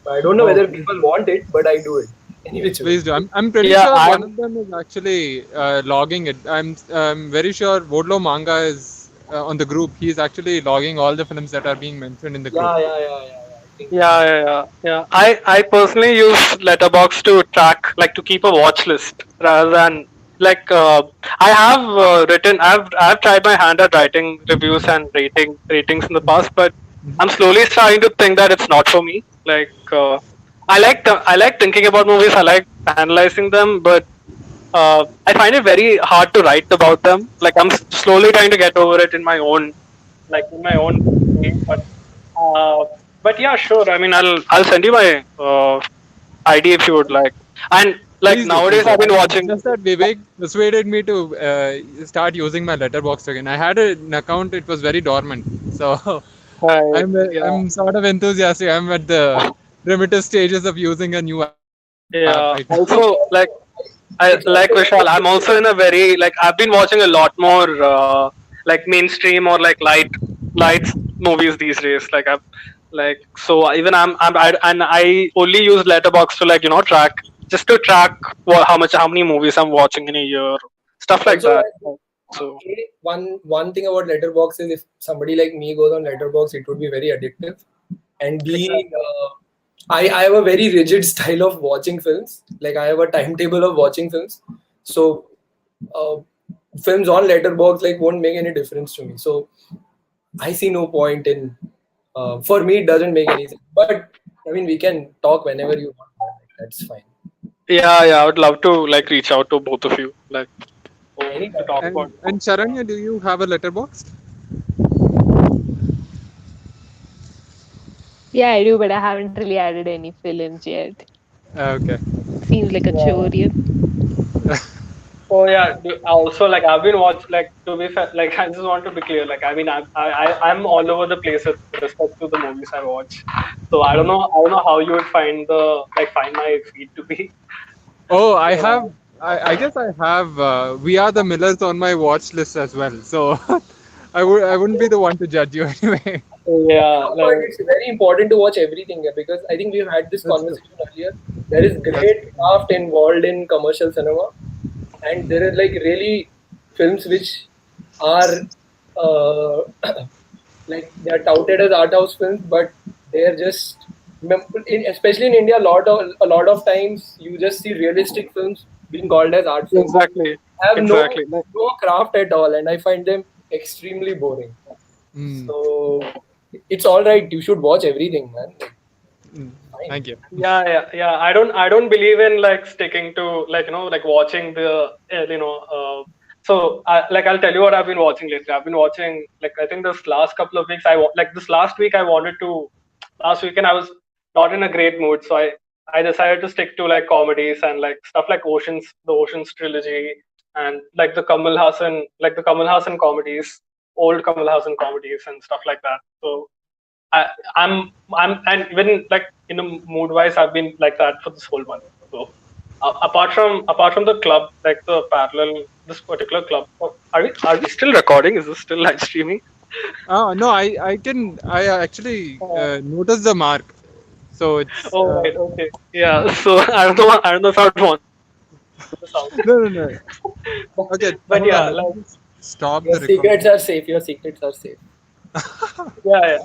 Speaker 6: But I don't know whether people want it, but I do it. Anyway,
Speaker 1: please do. I'm pretty sure one of them is actually logging it. I'm very sure Vodlo Manga is on the group. He's actually logging all the films that are being mentioned in the group.
Speaker 5: Yeah. I personally use Letterboxd to track, like to keep a watch list rather than like I have I've tried my hand at writing reviews and ratings in the past, but I'm slowly starting to think that it's not for me. Like I like thinking about movies. I like analyzing them, but I find it very hard to write about them. Like I'm slowly trying to get over it in my own way. But yeah, sure. I mean, I'll send you my ID if you would like. And like please nowadays, I've been watching.
Speaker 1: Just that Vivek persuaded me to start using my Letterboxd again. I had an account; it was very dormant. So I'm sort of enthusiastic. I'm at the primitive stages of using a new app.
Speaker 5: Yeah.
Speaker 1: I
Speaker 5: Also, like Vishal, I'm also in a very like I've been watching a lot more like mainstream or like light movies these days. Like I've like so even and I only use Letterbox to like track just to track how many movies I'm watching in a year, stuff like
Speaker 6: Also,
Speaker 5: that. So
Speaker 6: one thing about Letterbox is if somebody like me goes on Letterbox, it would be very addictive. And B,
Speaker 5: exactly.
Speaker 6: I have a very rigid style of watching films. Like I have a timetable of watching films. So uh, films on Letterbox like won't make any difference to me. So I see no point in. For me, it doesn't make any sense. But I mean, we can talk whenever you want. Like, that's fine.
Speaker 5: Yeah, I would love to like reach out to both of you like to
Speaker 6: Anytime.
Speaker 5: talk about.
Speaker 1: and Sharanya, do you have a letterbox?
Speaker 2: Yeah, I do, but I haven't really added any films yet.
Speaker 1: Okay.
Speaker 2: Seems like a chore,
Speaker 5: Yeah.
Speaker 2: yeah.
Speaker 5: Oh yeah. Also, like I've been watching. Like to be fair, like I just want to be clear. Like I mean, I'm all over the place with respect to the movies I watch. So I don't know. I don't know how you would find my feed to be.
Speaker 1: Oh, I
Speaker 5: Yeah.
Speaker 1: have. I guess I have. We Are the Millers on my watch list as well. So I wouldn't be the one to judge you anyway.
Speaker 5: Yeah.
Speaker 6: But
Speaker 5: Like
Speaker 6: it's very important to watch everything because I think we've had this
Speaker 1: That's true.
Speaker 6: conversation earlier. There is
Speaker 1: That's
Speaker 6: great craft involved in commercial cinema, and there are like really films which are uh, like they are touted as art house films, but they are just especially in India, a lot of times you just see realistic films being called as art films.
Speaker 5: exactly.
Speaker 6: Have
Speaker 5: Exactly. Like,
Speaker 6: no craft at all, and I find them extremely boring.
Speaker 1: mm,
Speaker 6: So it's all right. You should watch everything, man.
Speaker 1: mm.
Speaker 6: Fine.
Speaker 1: Thank you.
Speaker 5: yeah. I don't believe in like sticking to like like watching the so like I'll tell you what I've been watching lately. I've been watching like I think this last couple of weeks like this last week I wanted to last weekend I was not in a great mood, so I decided to stick to like comedies and like stuff like the Oceans trilogy and like the Kamal Hassan comedies, old Kamal Hassan comedies and stuff like that. So I, and even like in a mood wise, I've been like that for this whole month. So apart from the club, like the parallel, this particular club, are we still recording? Is this still live streaming?
Speaker 1: Oh no, I actually noticed the mark. So it's
Speaker 5: Oh right, okay, yeah. So I don't know if I would want the sound,
Speaker 1: no. Okay,
Speaker 5: but
Speaker 1: hold on.
Speaker 5: yeah,
Speaker 1: Let me
Speaker 5: like
Speaker 1: just stop
Speaker 6: Your
Speaker 1: the recording.
Speaker 6: secrets are safe. Your secrets are safe.
Speaker 5: yeah.